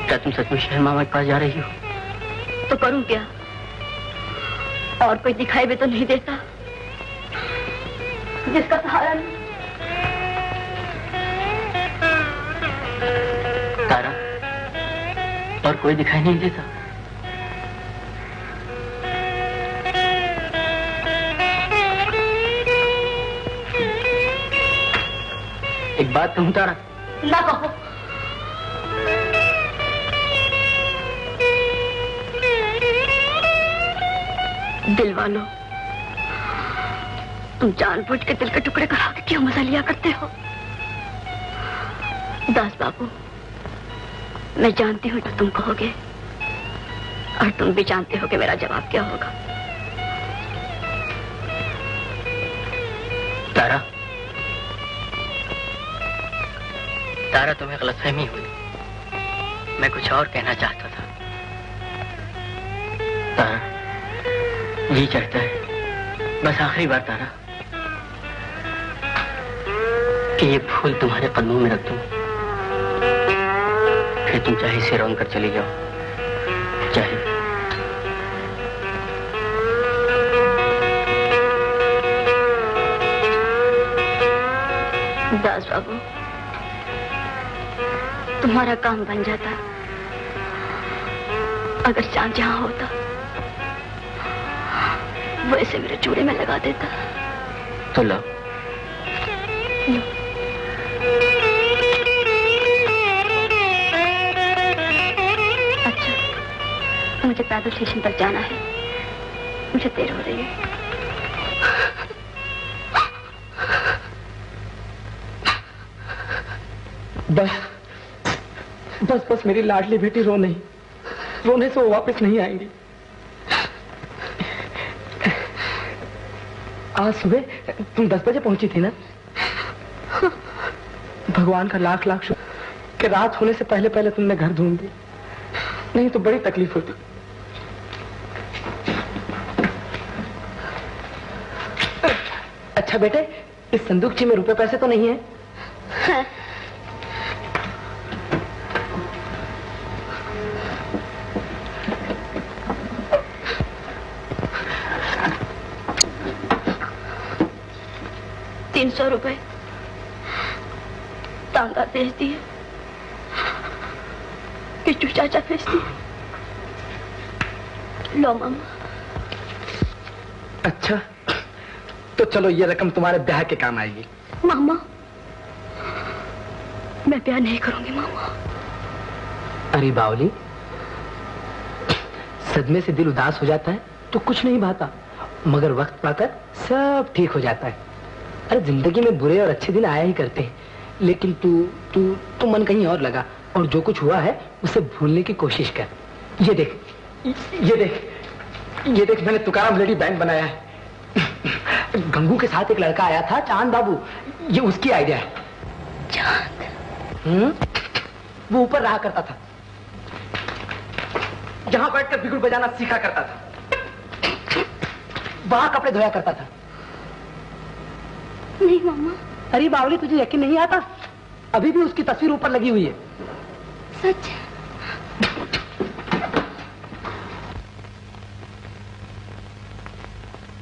क्या तुम सचमुच शहर मामा के पास जा रही हो? तो करूं क्या? और कोई दिखाई भी तो नहीं देता जिसका सहारा नहीं। तारा, और कोई दिखाई नहीं देता? एक बात कहूं तारा? ना कहो। दिल वालों, तुम जानबूझ के दिल के टुकड़े करा के क्यों मजा लिया करते हो? दास बाबू, मैं जानती हूँ जो तुम कहोगे, और तुम भी जानते हो कि मेरा जवाब क्या होगा। तारा, तारा, तुम्हें गलतफहमी हुई। मैं कुछ और कहना चाहता था। तारा, जी चाहता है बस आखिरी बार तारा कि ये फूल तुम्हारे कदमों में रख दूं, फिर तुम चाहे इसे रौंद कर चली जाओ, चाहे। दास बाबू, तुम्हारा काम बन जाता अगर चांद जहां होता वो इसे मेरे चूड़े में लगा देता। तो लो। अच्छा, मुझे पैदल स्टेशन तक जाना है, मुझे देर हो रही है। बस बस बस मेरी लाडली बेटी रो नहीं, रोने से वो वापस नहीं आएंगी। आज सुबह तुम 10 बजे पहुंची थी ना? भगवान का लाख लाख शुक्र कि रात होने से पहले पहले तुमने घर ढूंढ दी, नहीं तो बड़ी तकलीफ होती। अच्छा बेटे, इस संदूकची में रुपए पैसे तो नहीं है? हाँ। ₹300 तांगा भेज दिए, किच्चू चाचा भेज दिए। लो मामा। अच्छा, तो चलो ये रकम तुम्हारे ब्याह के काम आएगी। मामा, मैं ब्याह नहीं करूंगी मामा। अरे बावली, सदमे से दिल उदास हो जाता है तो कुछ नहीं भाता, मगर वक्त पाकर सब ठीक हो जाता है। अरे जिंदगी में बुरे और अच्छे दिन आया ही करते हैं, लेकिन तू मन कहीं और लगा और जो कुछ हुआ है उसे भूलने की कोशिश कर। ये देख, ये देख, ये देख, मैंने तुकाराम लेडी बैंड बनाया है। गंगू के साथ एक लड़का आया था, चांद बाबू, ये उसकी आइडिया है। चांद? वो ऊपर रहा करता था, जहां बैठकर बिगुल बजाना सीखा करता था, वहां कपड़े धोया करता था। नहीं मामा। अरे बावली, तुझे यकीन नहीं आता? अभी भी उसकी तस्वीर ऊपर लगी हुई है। सच?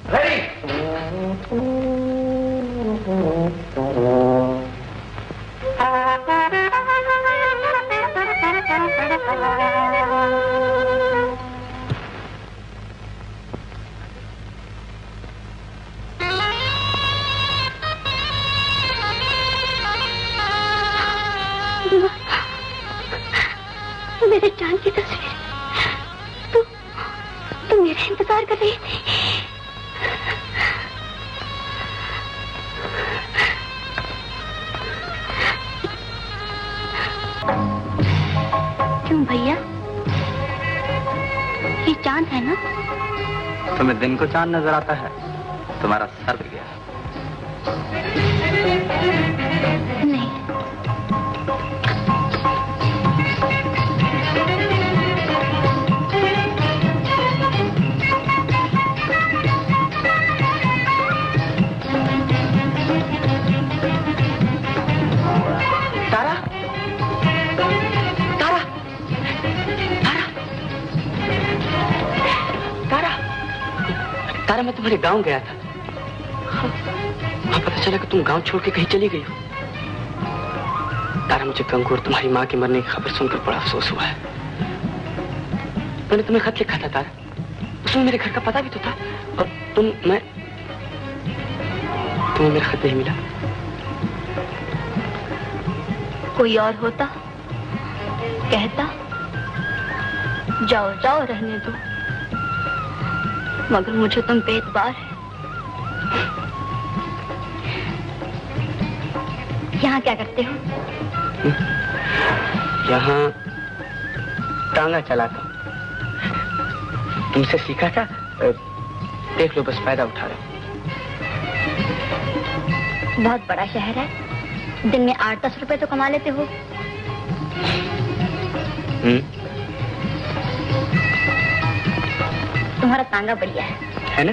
रेडी? मेरे चांद की तस्वीर, तू मेरा इंतजार कर रही थी। क्यों भैया, ये चांद है ना? तुम्हें दिन को चांद नजर आता है? तुम्हारा सर भी गया। नहीं। तारा, तारा, तारा, तारा, तारा, मैं तुम्हारे गांव गया था। हाँ, पता चला कि तुम गांव छोड़ के कहीं चली गई हो। तारा, मुझे गंगू और तुम्हारी माँ के मरने की खबर सुनकर बड़ा अफसोस हुआ है। मैंने तुम्हें खत लिखा था तारा, उसमें मेरे घर का पता भी तो था, और तुम्हें मेरा खत नहीं मिला। कोई और होता कहता, जाओ जाओ रहने दो, मगर मुझे तुम पे एतबार है। यहाँ क्या करते हो? यहाँ टांगा चलाता हूँ। तुमसे सीखा था, देख लो, बस फायदा उठा रहा हूँ। बहुत बड़ा शहर है, दिन में 8-10 रुपए तो कमा लेते हो। तुम्हारा तांगा बढ़िया है ना?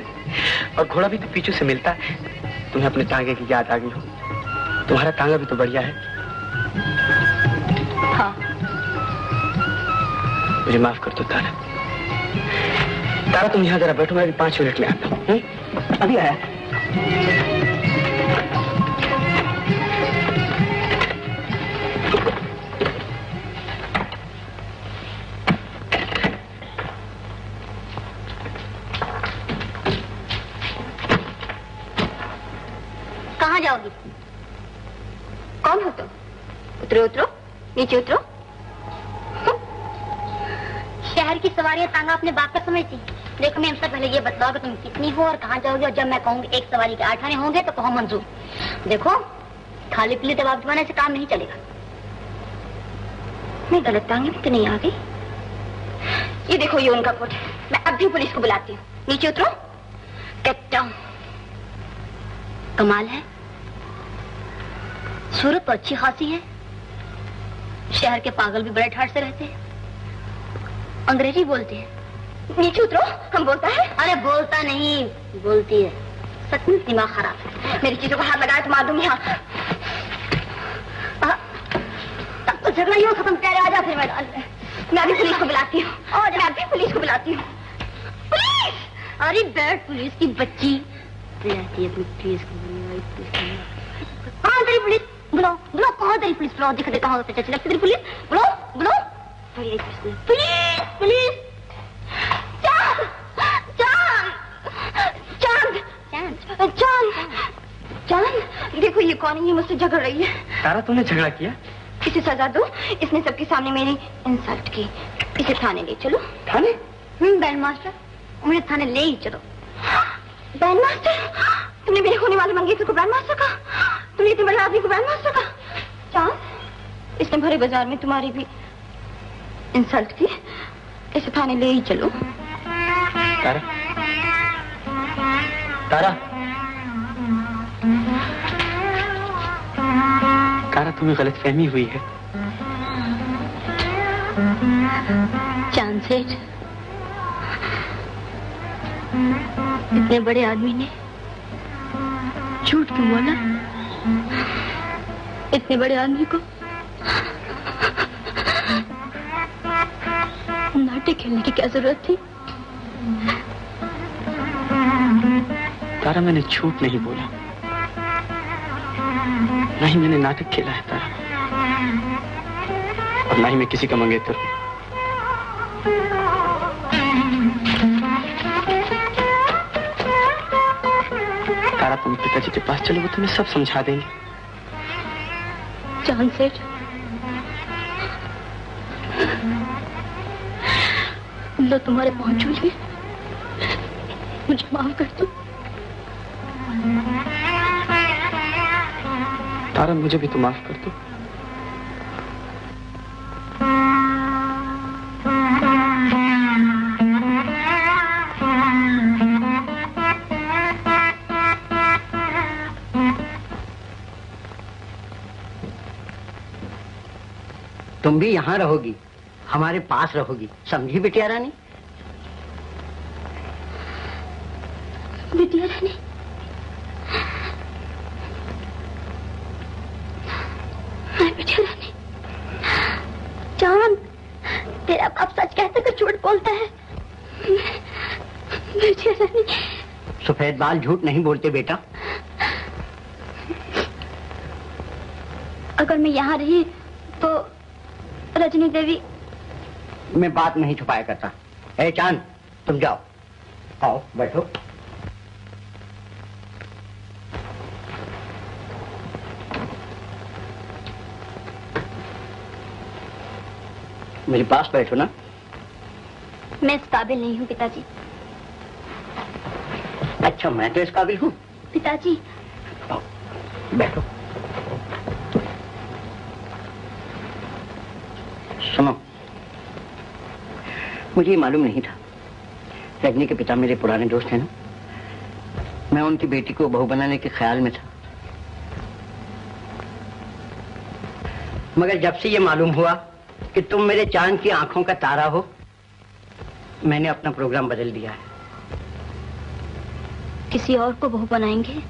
और घोड़ा भी तो पीछू से मिलता है। तुम्हें अपने तांगे की याद आ गई हो। तुम्हारा तांगा भी तो बढ़िया है। हाँ। मुझे माफ कर दो तारा। तारा तुम यहाँ जरा बैठो, मैं भी 5 मिनट में आता हूँ। अभी आया। कहाँ जाओगी? कौन हो तुम? उतरो उतरो, नीचे उतरो। शहर की सवारियां तांगा अपने बाप का समझती। देखो, मैं हमसे पहले ये बतलाओ कि तुम कितनी हो और कहाँ जाओगे, और जब मैं कहूँगी एक सवारी के 8 आने होंगे तो कहो मंजूर। देखो, खाली पीली दबाव जमाने से काम नहीं चलेगा। मैं गलत तांगे में तो नहीं आ गई? ये देखो, ये उनका कोट है। मैं अब भी पुलिस को बुलाती हूँ। नीचे उतरो। Get down. कमाल है, सूरत तो अच्छी खासी है। शहर के पागल भी बड़े ठाट से रहते हैं, अंग्रेजी बोलते हैं। नीचे उतरो। हम बोलता है? अरे बोलता नहीं, बोलती है। सचमुच दिमाग खराब है। मेरी चीजों को हाथ लगाए तो मार दूंगी। यहाँ तब तो झगड़ा ही हो खत्म। कह रहे आ जा फिर मैं अभी पुलिस को बुलाती हूँ। और मैं अभी पुलिस को बुलाती हूँ। पुलिस! अरे बैठ, पुलिस की बच्ची रहती है। पुलिस को कहाँ तेरी पुलिस? बुलाओ बुलाओ, कहाँ तेरी पुलिस? बुलाओ, दिखा दे कहाँ पे चची लगती तेरी पुलिस। बुलाओ बुलाओ। Police police. चांद चांद चांद चांद चांद चांद, देखो ये कौन है? ये मुझसे झगड़ रही है। तारा, तुमने झगड़ा किया? इसे सजा दो। इसने सबके सामने मेरी इंसल्ट की। इसे थाने ले चलो। थाने? बैंड मास्टर, उन्हें थाने ले ही चलो। Band master? तुमने मेरे होने वाले मंगेतर को बैंड मास्टर कहा? तुमने इतने बड़े आदमी को बैंड मास्टर कहा? चांद, इसने भरे बाजार में तुम्हारी भी इंसल्ट की। इसे थाने ले ही चलो। तारा, तारा, तारा, तुम्हें गलतफहमी हुई है। चांद सेठ, इतने बड़े आदमी ने झूठ क्यों बोला? इतने बड़े आदमी को नाटक खेलने की क्या जरूरत थी? तारा, मैंने झूठ नहीं बोला, ना ही मैंने नाटक खेला है तारा, और ना ही मैं किसी का मंगेतर हूं। तारा, तुम पिताजी के पास चलो, वो तुम्हें सब समझा देंगे। चांद सेठ, लो तुम्हारे पहुंचू जी, मुझे माफ कर दो। तारा, मुझे भी तो माफ कर दो। तुम भी यहाँ रहोगी, हमारे पास रहोगी, समझी बिटिया रानी? बिटिया रानी, बिटिया रानी। चांद, तेरा बाप सच कहते तो झूठ बोलता है। बिटिया रानी। सफेद बाल झूठ नहीं बोलते बेटा। अगर मैं यहाँ रही तो रजनी देवी। मैं बात नहीं छुपाया करता। ए चांद, तुम जाओ, आओ बैठो। मेरे पास बैठो ना। मैं इस काबिल नहीं हूँ पिताजी। अच्छा, मैं तो इस काबिल हूँ? पिताजी। बैठो। सुनो, मुझे ये मालूम नहीं था। रजनी के पिता मेरे पुराने दोस्त हैं ना, मैं उनकी बेटी को बहू बनाने के ख्याल में था। मगर जब से ये मालूम हुआ कि तुम मेरे चांद की आंखों का तारा हो, मैंने अपना प्रोग्राम बदल दिया है। किसी और को बहू बनाएंगे?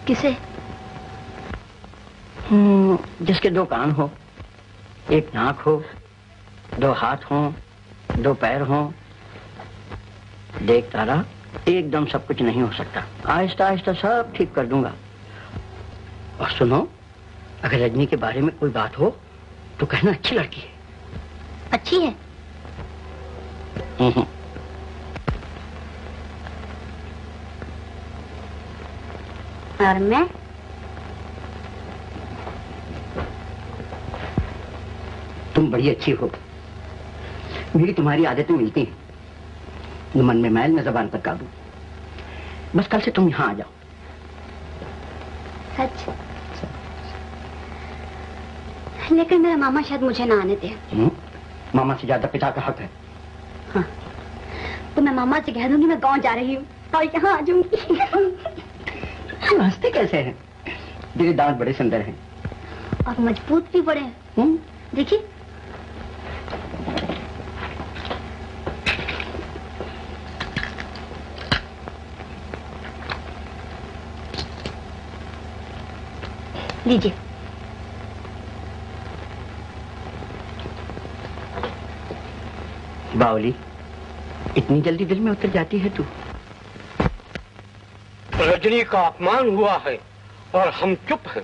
किसे? जिसके 2 कान हो, 1 नाक हो, 2 हाथ हो, 2 पैर हो। देख तारा, एकदम सब कुछ नहीं हो सकता। आहिस्ता आहिस्ता सब ठीक कर दूंगा। और सुनो, अगर रजनी के बारे में कोई बात हो तो कहना अच्छी लड़की है। अच्छी है? और मैं? तुम बड़ी अच्छी हो। मेरी तुम्हारी आदतें मिलती हैं। न मन में मैल, न जबान पर काबू। बस कल से तुम यहाँ आ जाओ। सच? लेकिन मेरा मामा शायद मुझे ना आने दे। मामा से ज्यादा पिता का हक है। हाँ, तो मैं मामा से कह दूंगी मैं गांव जा रही हूँ और यहाँ आ जाऊंगी। हंसते कैसे हैं? तेरे दांत बड़े सुंदर हैं और मजबूत भी बड़े हैं। देखिए। लीजिए। बावली, इतनी जल्दी दिल में उतर जाती है तू? रजनी का अपमान हुआ है और हम चुप हैं।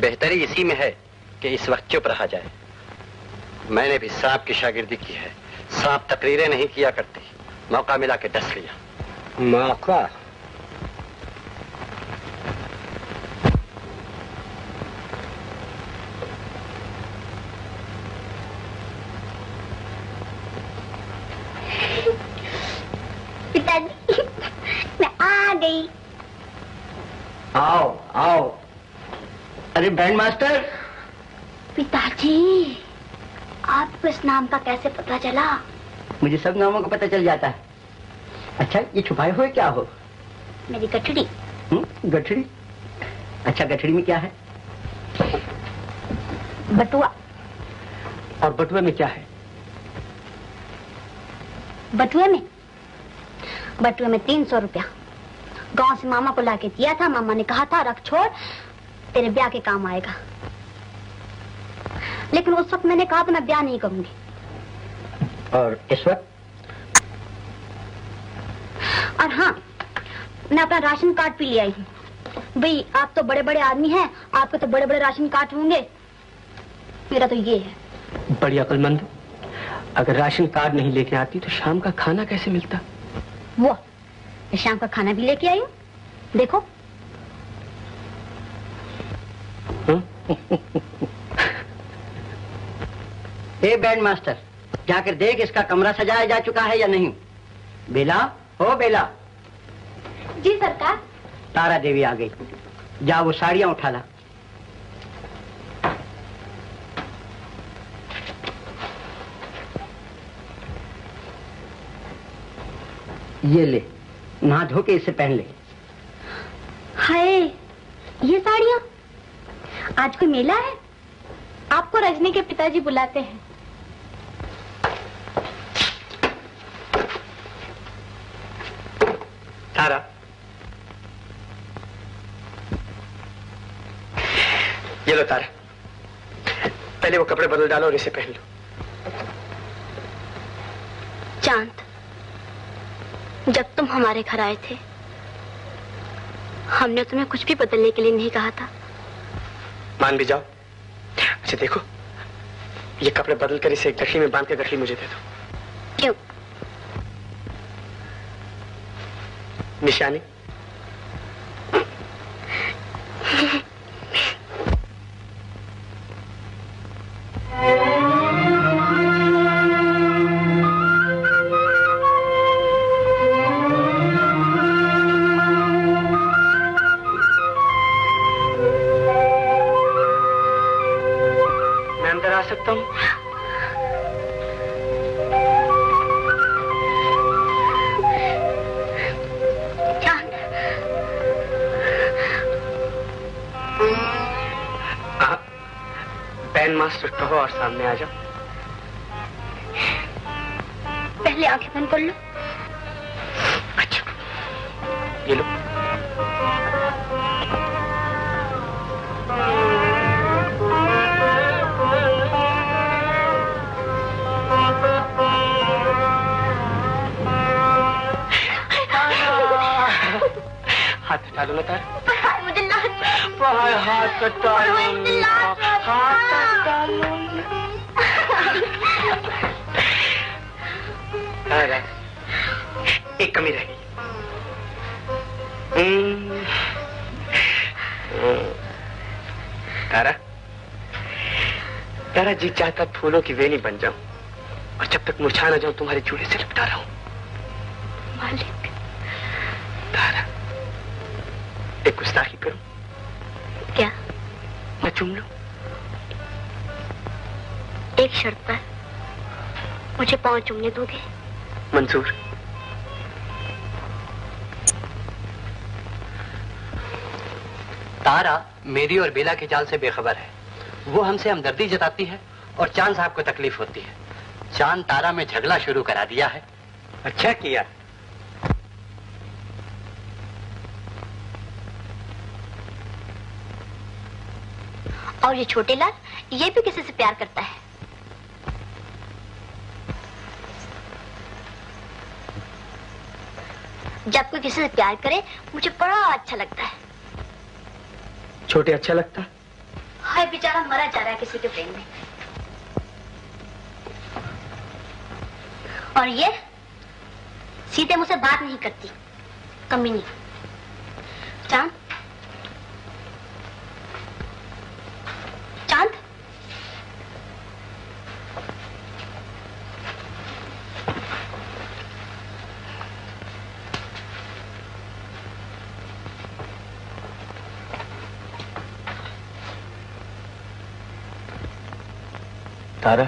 बेहतरी इसी में है कि इस वक्त चुप रहा जाए। मैंने भी सांप की शागिर्दी की है। सांप तकरीरें नहीं किया करती, मौका मिला के डस लिया। मौका? पिताजी, मैं आ गई। आओ आओ। अरे बैंड मास्टर। पिताजी, आपको इस नाम का कैसे पता चला? मुझे सब नामों का पता चल जाता है। अच्छा, ये छुपाए हुए क्या हो? मेरी गठड़ी। गठड़ी? अच्छा, गठड़ी में क्या है? बटुआ। और बटुए में क्या है? बटुए में 300 रुपया गांव से मामा को लाके दिया था। मामा ने कहा था रख छोड़, तेरे ब्याह के काम आएगा। लेकिन उस वक्त मैंने कहा तो मैं ब्याह नहीं करूंगी। और इस वक्त? और हाँ, मैं अपना राशन कार्ड भी ले आई हूँ। भाई, आप तो बड़े बड़े आदमी हैं, आपके तो बड़े बड़े राशन कार्ड होंगे। मेरा तो ये है। बड़ी अक्लमंद। अगर राशन कार्ड नहीं लेके आती तो शाम का खाना कैसे मिलता? वो मैं शाम का खाना भी लेके आई हूँ, देखो। ए बैंड मास्टर, जाकर देख इसका कमरा सजाया जा चुका है या नहीं। बेला, हो बेला। जी सरकार। तारा देवी आ गई। जा वो साड़ियां उठा ला। ये ले, नहा धो के इसे पहन ले। हाय, ये साड़ियां? आज कोई मेला है? आपको रजनी के पिताजी बुलाते हैं। तारा, ये लो तारा, पहले वो कपड़े बदल डालो और इसे पहन लो। चांद, जब तुम हमारे घर आए थे हमने तुम्हें कुछ भी बदलने के लिए नहीं कहा था। मान भी जाओ। अच्छा देखो, ये कपड़े बदल कर इसे एक गठरी में बांध के गठरी मुझे दे दो। क्यों? निशानी। सकता हूँ? चांद, आप बैंड मास्टर कहो और सामने आ जाओ। पहले आंखें बंद कर लो। अच्छा, ये लो। हाथ हटा लो ना तारा। मुझे लाज। हाथ हटा लो। हाथ हटा लो। तारा, एक कमी रह गई। तारा, तारा जी चाहता फूलों की वेणी बन जाऊं और जब तक मुरझा ना जाऊं तुम्हारे जूड़े से लिपटा रहा हूं। मालिक। तारा, एक गुस्ताखी करूं? क्या? मैं चूम लूं? एक शर्त पर मुझे पांव चूमने दोगे? मंजूर। तारा मेरी और बेला के जाल से बेखबर है। वो हमसे हमदर्दी जताती है और चांद साहब को तकलीफ होती है। चांद तारा में झगड़ा शुरू करा दिया है। अच्छा किया। और ये छोटे लाल, ये भी किसी से प्यार करता है? जब कोई किसी से प्यार करे मुझे बड़ा अच्छा लगता है। छोटे अच्छा लगता है? हाय बेचारा मरा जा रहा है किसी के प्रेम में। और ये सीधे मुझसे बात नहीं करती, कमीनी। चांद, चांद, तारा,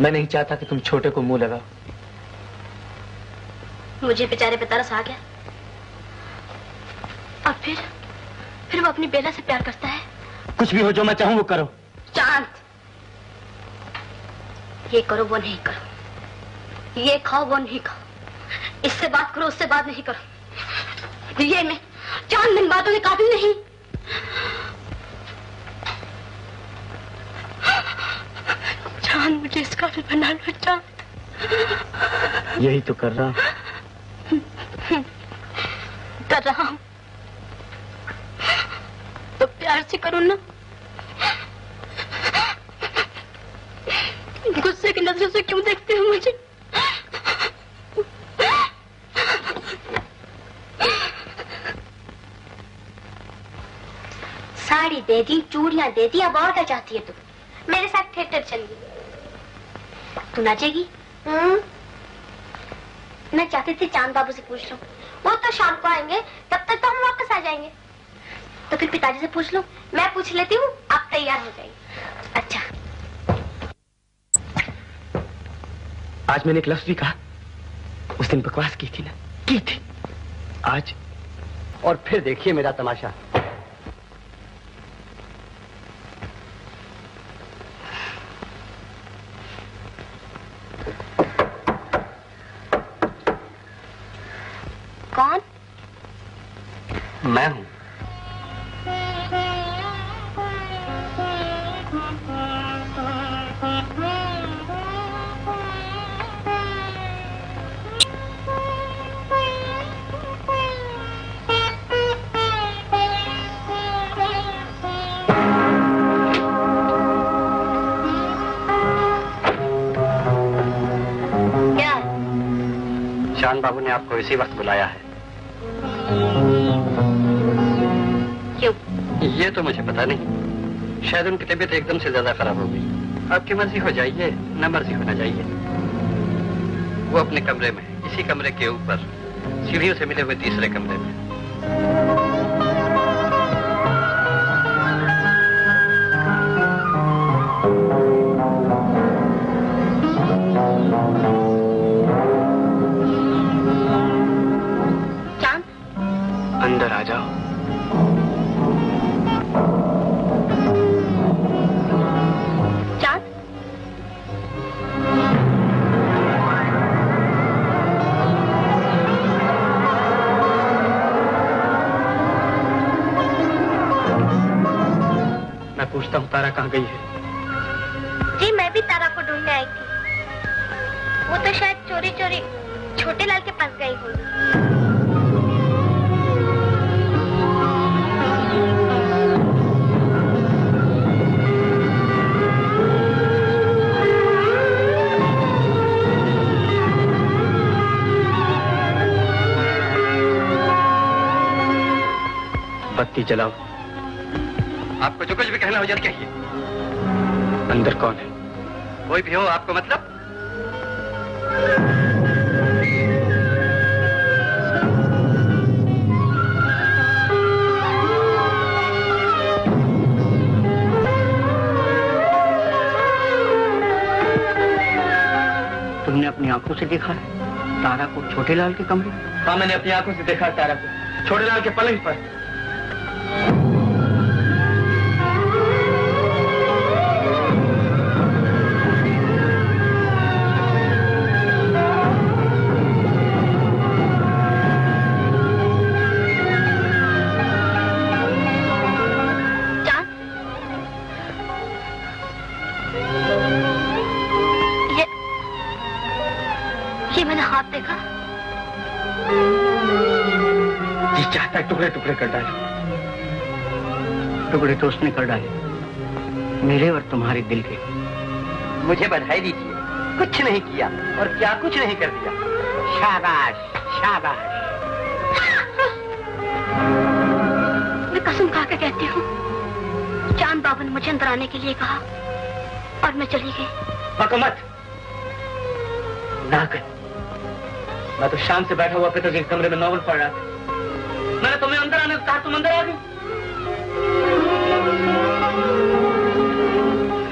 मैं नहीं चाहता कि तुम छोटे को मुंह लगाओ। मुझे बेचारे पे तरस आ गया। और फिर वो अपनी बेला से प्यार करता है। कुछ भी हो, जो मैं चाहूं वो करो। चांद, ये करो वो नहीं करो, ये खाओ वो नहीं खाओ, इससे बात करो उससे बात नहीं करो, ये मैं चांद इन बातों के काबिल नहीं। चांद, मुझे इस काबिल बना लो चांद। यही तो कर रहा हूं। कर रहा हूं तो प्यार से करो ना। गुस्से की नजरों से क्यों देखते हो मुझे? साड़ी दे दी, चूड़ियां दे दी, अब और क्या चाहती है तू? मेरे साथ थिएटर चलिए। तू नाचेगी? मैं चाहती थी चांद बाबू से पूछ लूं, वो तो शाम को आएंगे, तब तक तो हम वापस आ जाएंगे। तो फिर पिताजी से पूछ लूं, मैं पूछ लेती हूँ, आप तैयार हो जाइए। अच्छा, आज मैंने एक लफ्ज भी कहा, उस दिन बकवास की थी ना, की थी। आज और फिर देखिए मेरा तमाशा। कौन? मैं हूं। क्या? चांद बाबू ने आपको इसी वक्त बुलाया है। क्यों? ये तो मुझे पता नहीं, शायद उनकी तबीयत एकदम से ज्यादा खराब हो गई। आपकी मर्जी हो जाइए, न मर्जी होना चाहिए। वो अपने कमरे में, इसी कमरे के ऊपर सीढ़ियों से मिले हुए तीसरे कमरे में। मैं पूछता हूँ तारा कहाँ गई है? जी मैं भी तारा को ढूंढने आई थी। वो तो शायद चोरी चोरी छोटे लाल के पास गई होगी। बत्ती जलाओ। आपको जो कुछ भी कहना हो जल्दी कहिए। अंदर कौन है? कोई भी हो, आपको मतलब? तुमने अपनी आंखों से देखा है तारा को छोटे लाल के कमरे? हाँ, मैंने अपनी आंखों से देखा तारा को छोटे लाल के पलंग पर। ये मैंने ख्वाब देखा। जी चाहता है टुकड़े टुकड़े कर डाले। टुकड़े तो उसने कर डाले, मेरे और तुम्हारे दिल के। मुझे बधाई दीजिए, कुछ नहीं किया और क्या कुछ नहीं कर दिया। शाबाश शाबाश। मैं कसम खा के कहती हूँ, चांद बाबू ने मुझे अंदर आने के लिए कहा और मैं चली गई। मत ना कर। मैं तो शाम से बैठा हुआ पिताजी के कमरे में नॉवल पढ़ रहा था। मैंने तुम्हें अंदर आने को कहा, तुम अंदर आ गई।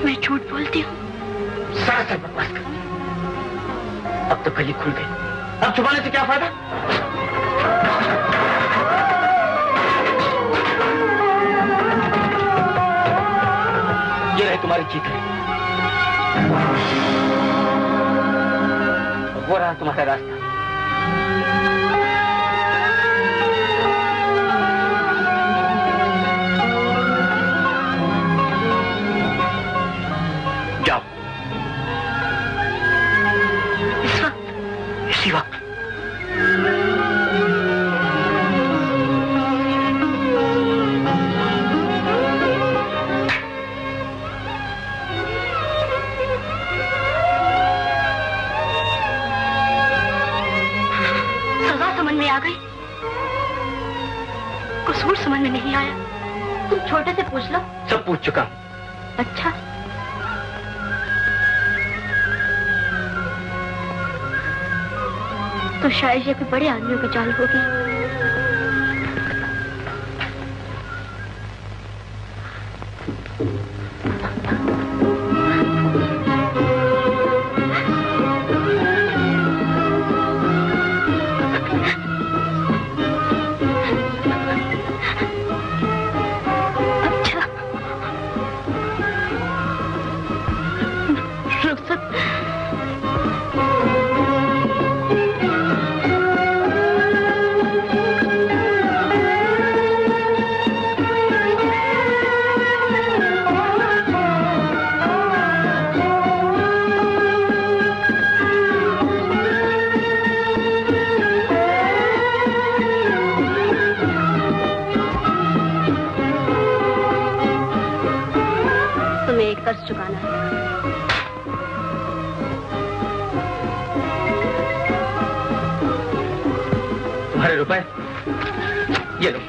मैं झूठ बोलती हूँ। सरासर बकवास कर। अब तो कली खुल गई, अब छुपाने से क्या फायदा? ये रहे तुम्हारी चीखें, वो रहा तुम्हारा रास्ता। जाओ इसी वक्त। कसूर समझ में नहीं आया। तुम छोटे से पूछ लो। सब पूछ चुका। अच्छा, तो शायद ये कोई बड़े आदमियों की चाल होगी। कर्ज चुकाना है। तुम्हारे रुपए ये लो,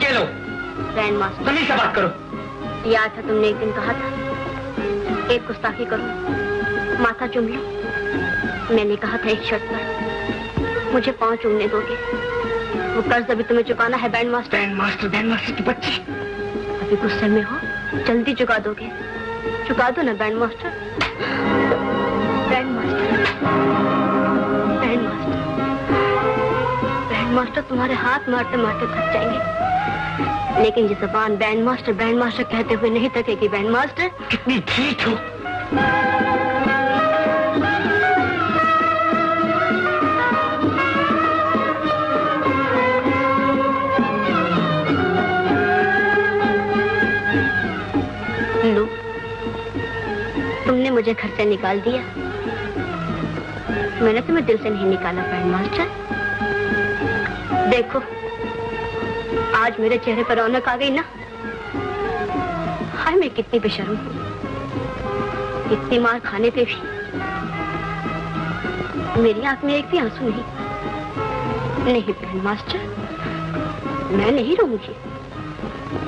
ये लो। ग्रैंड मास्टर, जमीन से बात करो। याद है तुमने एक दिन कहा था, एक गुस्ताखी करो, माथा चूम लो। मैंने कहा था एक शर्त पर, मुझे 5 चूमने दोगे। वो कर्ज अभी तुम्हें चुकाना है बैंड मास्टर। बैंड मास्टर की बच्ची। अभी गुस्से में हो, जल्दी चुका दोगे। चुका दो ना band master. Band master, band master, band master तुम्हारे हाथ मारते मारते थक जाएंगे, लेकिन ये जबान बैंड मास्टर कहते हुए नहीं थकेगी। बैंड मास्टर, कितनी ठीक हो। मुझे घर से निकाल दिया। मैंने तुम्हें दिल से नहीं निकाला बैंड मास्टर। देखो आज मेरे चेहरे पर रौनक आ गई ना। हाय मैं कितनी बेशर्म हूँ, इतनी मार खाने पे भी मेरी आंख में एक भी आंसू नहीं। नहीं बैंड मास्टर, मैं नहीं रोऊंगी।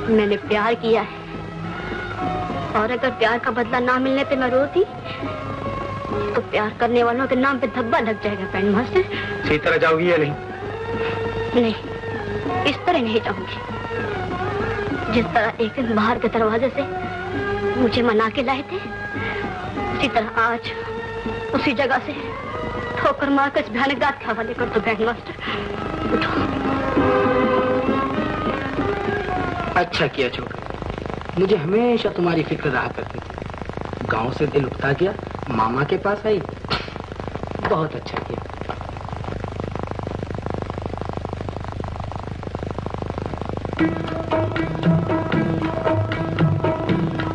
मैंने प्यार किया है और अगर प्यार का बदला ना मिलने पे मैं रोती तो प्यार करने वालों के नाम पे धब्बा लग जाएगा बैंड मास्टर। सही तरह जाओगी या नहीं? नहीं, इस तरह नहीं जाऊंगी। जिस तरह एक दिन बाहर के दरवाजे से मुझे मना के लाए थे, उसी तरह आज उसी जगह से ठोकर मारकर इस भयानक रात के हवाले कर दो बैंड मास्टर। उठो। अच्छा किया छोटा, मुझे हमेशा तुम्हारी फिक्र रहा करती थी। गांव से दिल उठता गया, मामा के पास आई। बहुत अच्छा किया।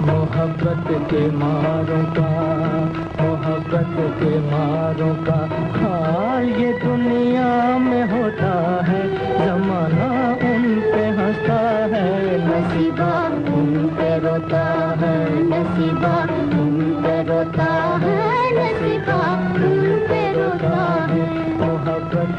मोहब्बत के मारों का हाल ये दुनिया में होता है। जमाना उन पे हंसता है, नसीबा उन पे रोता है। नसीबा उन पे रोता है, नसीबा उन पे रोता है। मोहब्बत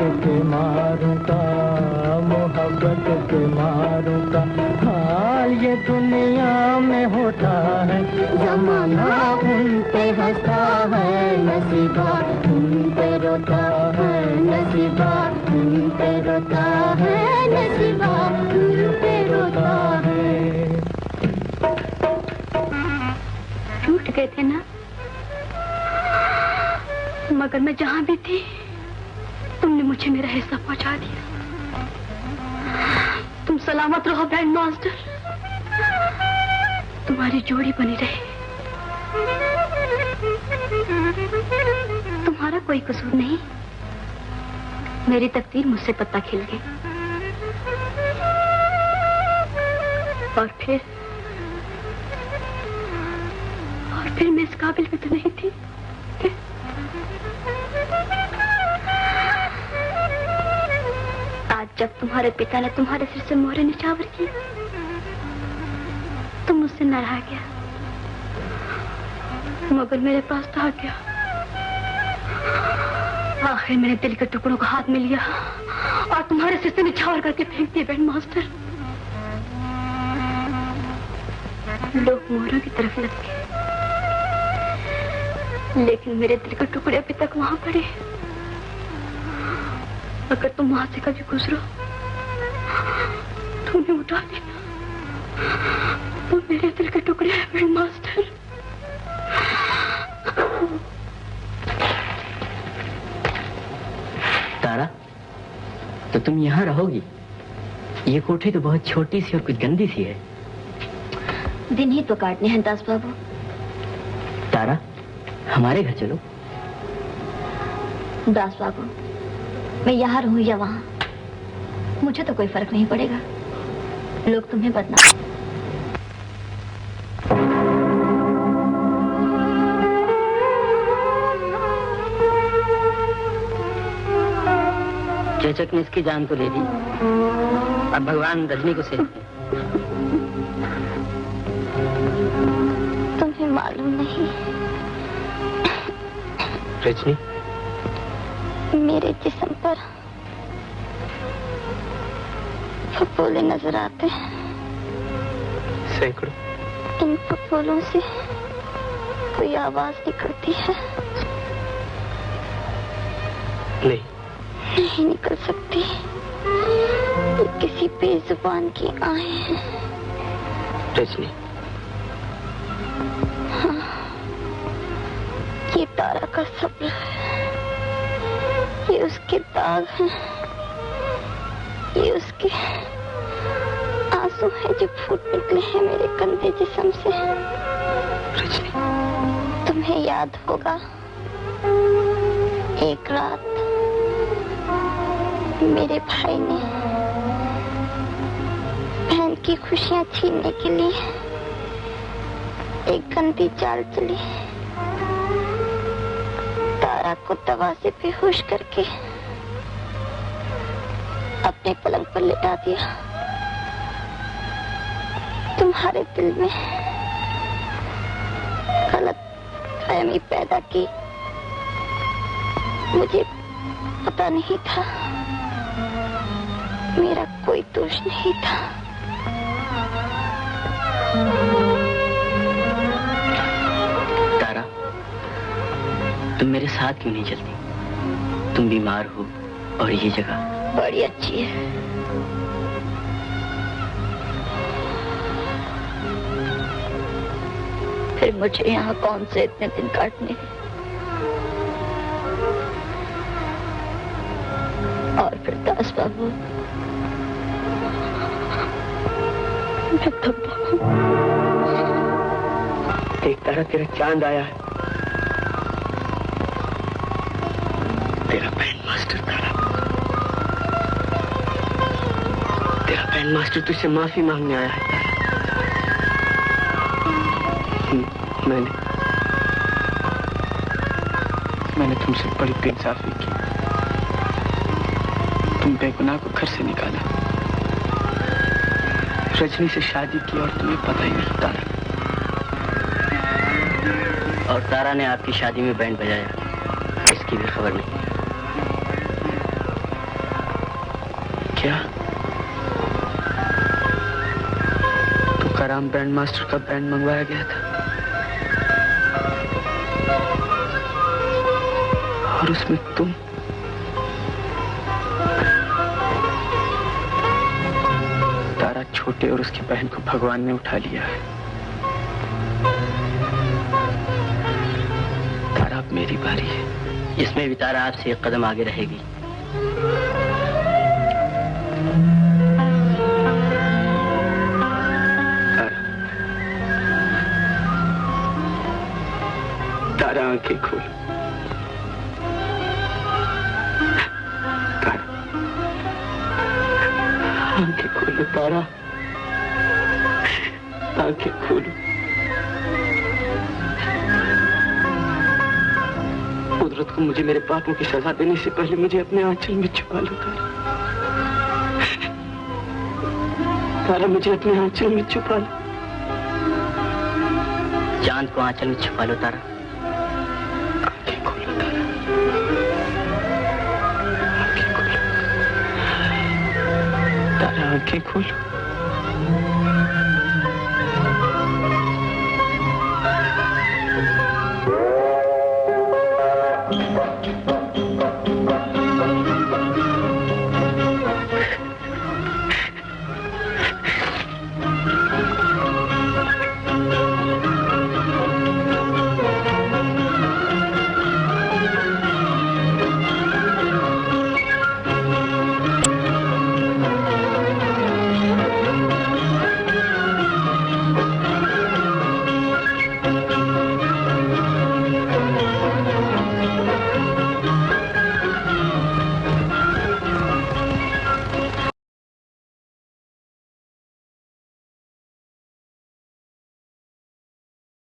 के मारों का हाल ये दुनिया में होता है। जमाना उन पे हंसता है, नसीबा उन पे रोता है। नसीबा उन पे रोता है, नसीबा उन पे रोता है। टूट गए थे ना, मगर मैं जहां भी थी तुमने मुझे मेरा हिस्सा पहुंचा दिया। तुम सलामत रहो बैंड मास्टर, तुम्हारी जोड़ी बनी रहे। तुम्हारा कोई कसूर नहीं, मेरी तकदीर मुझसे पत्ता खिल गई। और फिर मैं इस काबिल भी तो नहीं थी। आज जब तुम्हारे पिता ने तुम्हारे सिर से मोहरे निछावर की, तुम मुझसे न रहा गया, मगर मेरे पास तो आ गया। आखिर मैंने दिल के टुकड़ों का हाथ में लिया और तुम्हारे सिर से निछावर करके फेंक दिए बैंड मास्टर। लोग मोहरों की तरफ लग गए, लेकिन मेरे दिल के टुकड़े अभी तक वहां पड़े। अगर तुम वहां से कभी गुजरो तो उन्हें उठा लेना। वो मेरे दिल के टुकड़े हैं बैंड मास्टर। तारा, तो तुम यहाँ रहोगी? ये कोठी तो बहुत छोटी सी और कुछ गंदी सी है। दिन ही तो काटने हैं दास बाबू। तारा, हमारे घर चलो। दास बाबू, मैं यहाँ रहूं या वहाँ, मुझे तो कोई फर्क नहीं पड़ेगा। लोग तुम्हें बदनाम। चेचक ने इसकी जान तो ले ली, अब भगवान रजनी को सेव दे। तुम्हें मालूम नहीं रजनी, मेरे जिस्म पर फफोले नजर आते हैं। सैकड़ों। इन फफोलों से कोई आवाज निकलती है? नहीं निकल सकती। ये किसी बेजुबान की आए हैं। रजनी, हाँ, ये तारा का सब्र है, ये उसके दाग हैं, ये उसके आंसू हैं जो फूट निकले हैं मेरे गंदे जिस्म से। रजनी, तुम्हें याद होगा एक रात मेरे भाई ने बहन की खुशियां छीनने के लिए एक गंदी चाल चली। तारा को दवा से बेहोश करके अपने पलंग पर लिटा दिया। तुम्हारे दिल में गलत फहमी पैदा की। मुझे पता नहीं था, मेरा कोई दोष नहीं था। तारा, तुम मेरे साथ क्यों नहीं चलती? तुम बीमार हो और ये जगह बड़ी अच्छी है। फिर मुझे यहाँ कौन से इतने दिन काटने हैं? और फिर दास बाबू, मैं तो देख तारा, तेरा चांद आया है। तेरा बैंड मास्टर तारा, तेरा बैंड मास्टर तुझसे माफी मांगने आया है तारा। मैंने तुमसे बड़ी बेइंसाफी की। तुम बेगुनाह को घर से निकाला, रजनी से शादी की और तुम्हें पता ही नहीं तारा। और तारा ने आपकी शादी में बैंड बजाया, इसकी भी खबर नहीं। क्या तुकाराम बैंड मास्टर का बैंड मंगवाया गया था और उसमें तुम? तारा छोटे और उसकी बहन को भगवान ने उठा लिया है। तारा अब मेरी बारी है। इसमें भी तारा आपसे एक कदम आगे रहेगी। तारा, आंखें खोल। तारा, आंखें खोलो तारा, आंखें खोलो। कुदरत को मुझे मेरे पापों की सजा देने से पहले मुझे अपने आंचल में छुपा लो तारा। तारा, मुझे अपने आंचल में छुपा लो। चांद को आंचल में छुपा लो तारा। आंखें खोलो तारा, आंखें खोलो तारा, आंखें खोलो।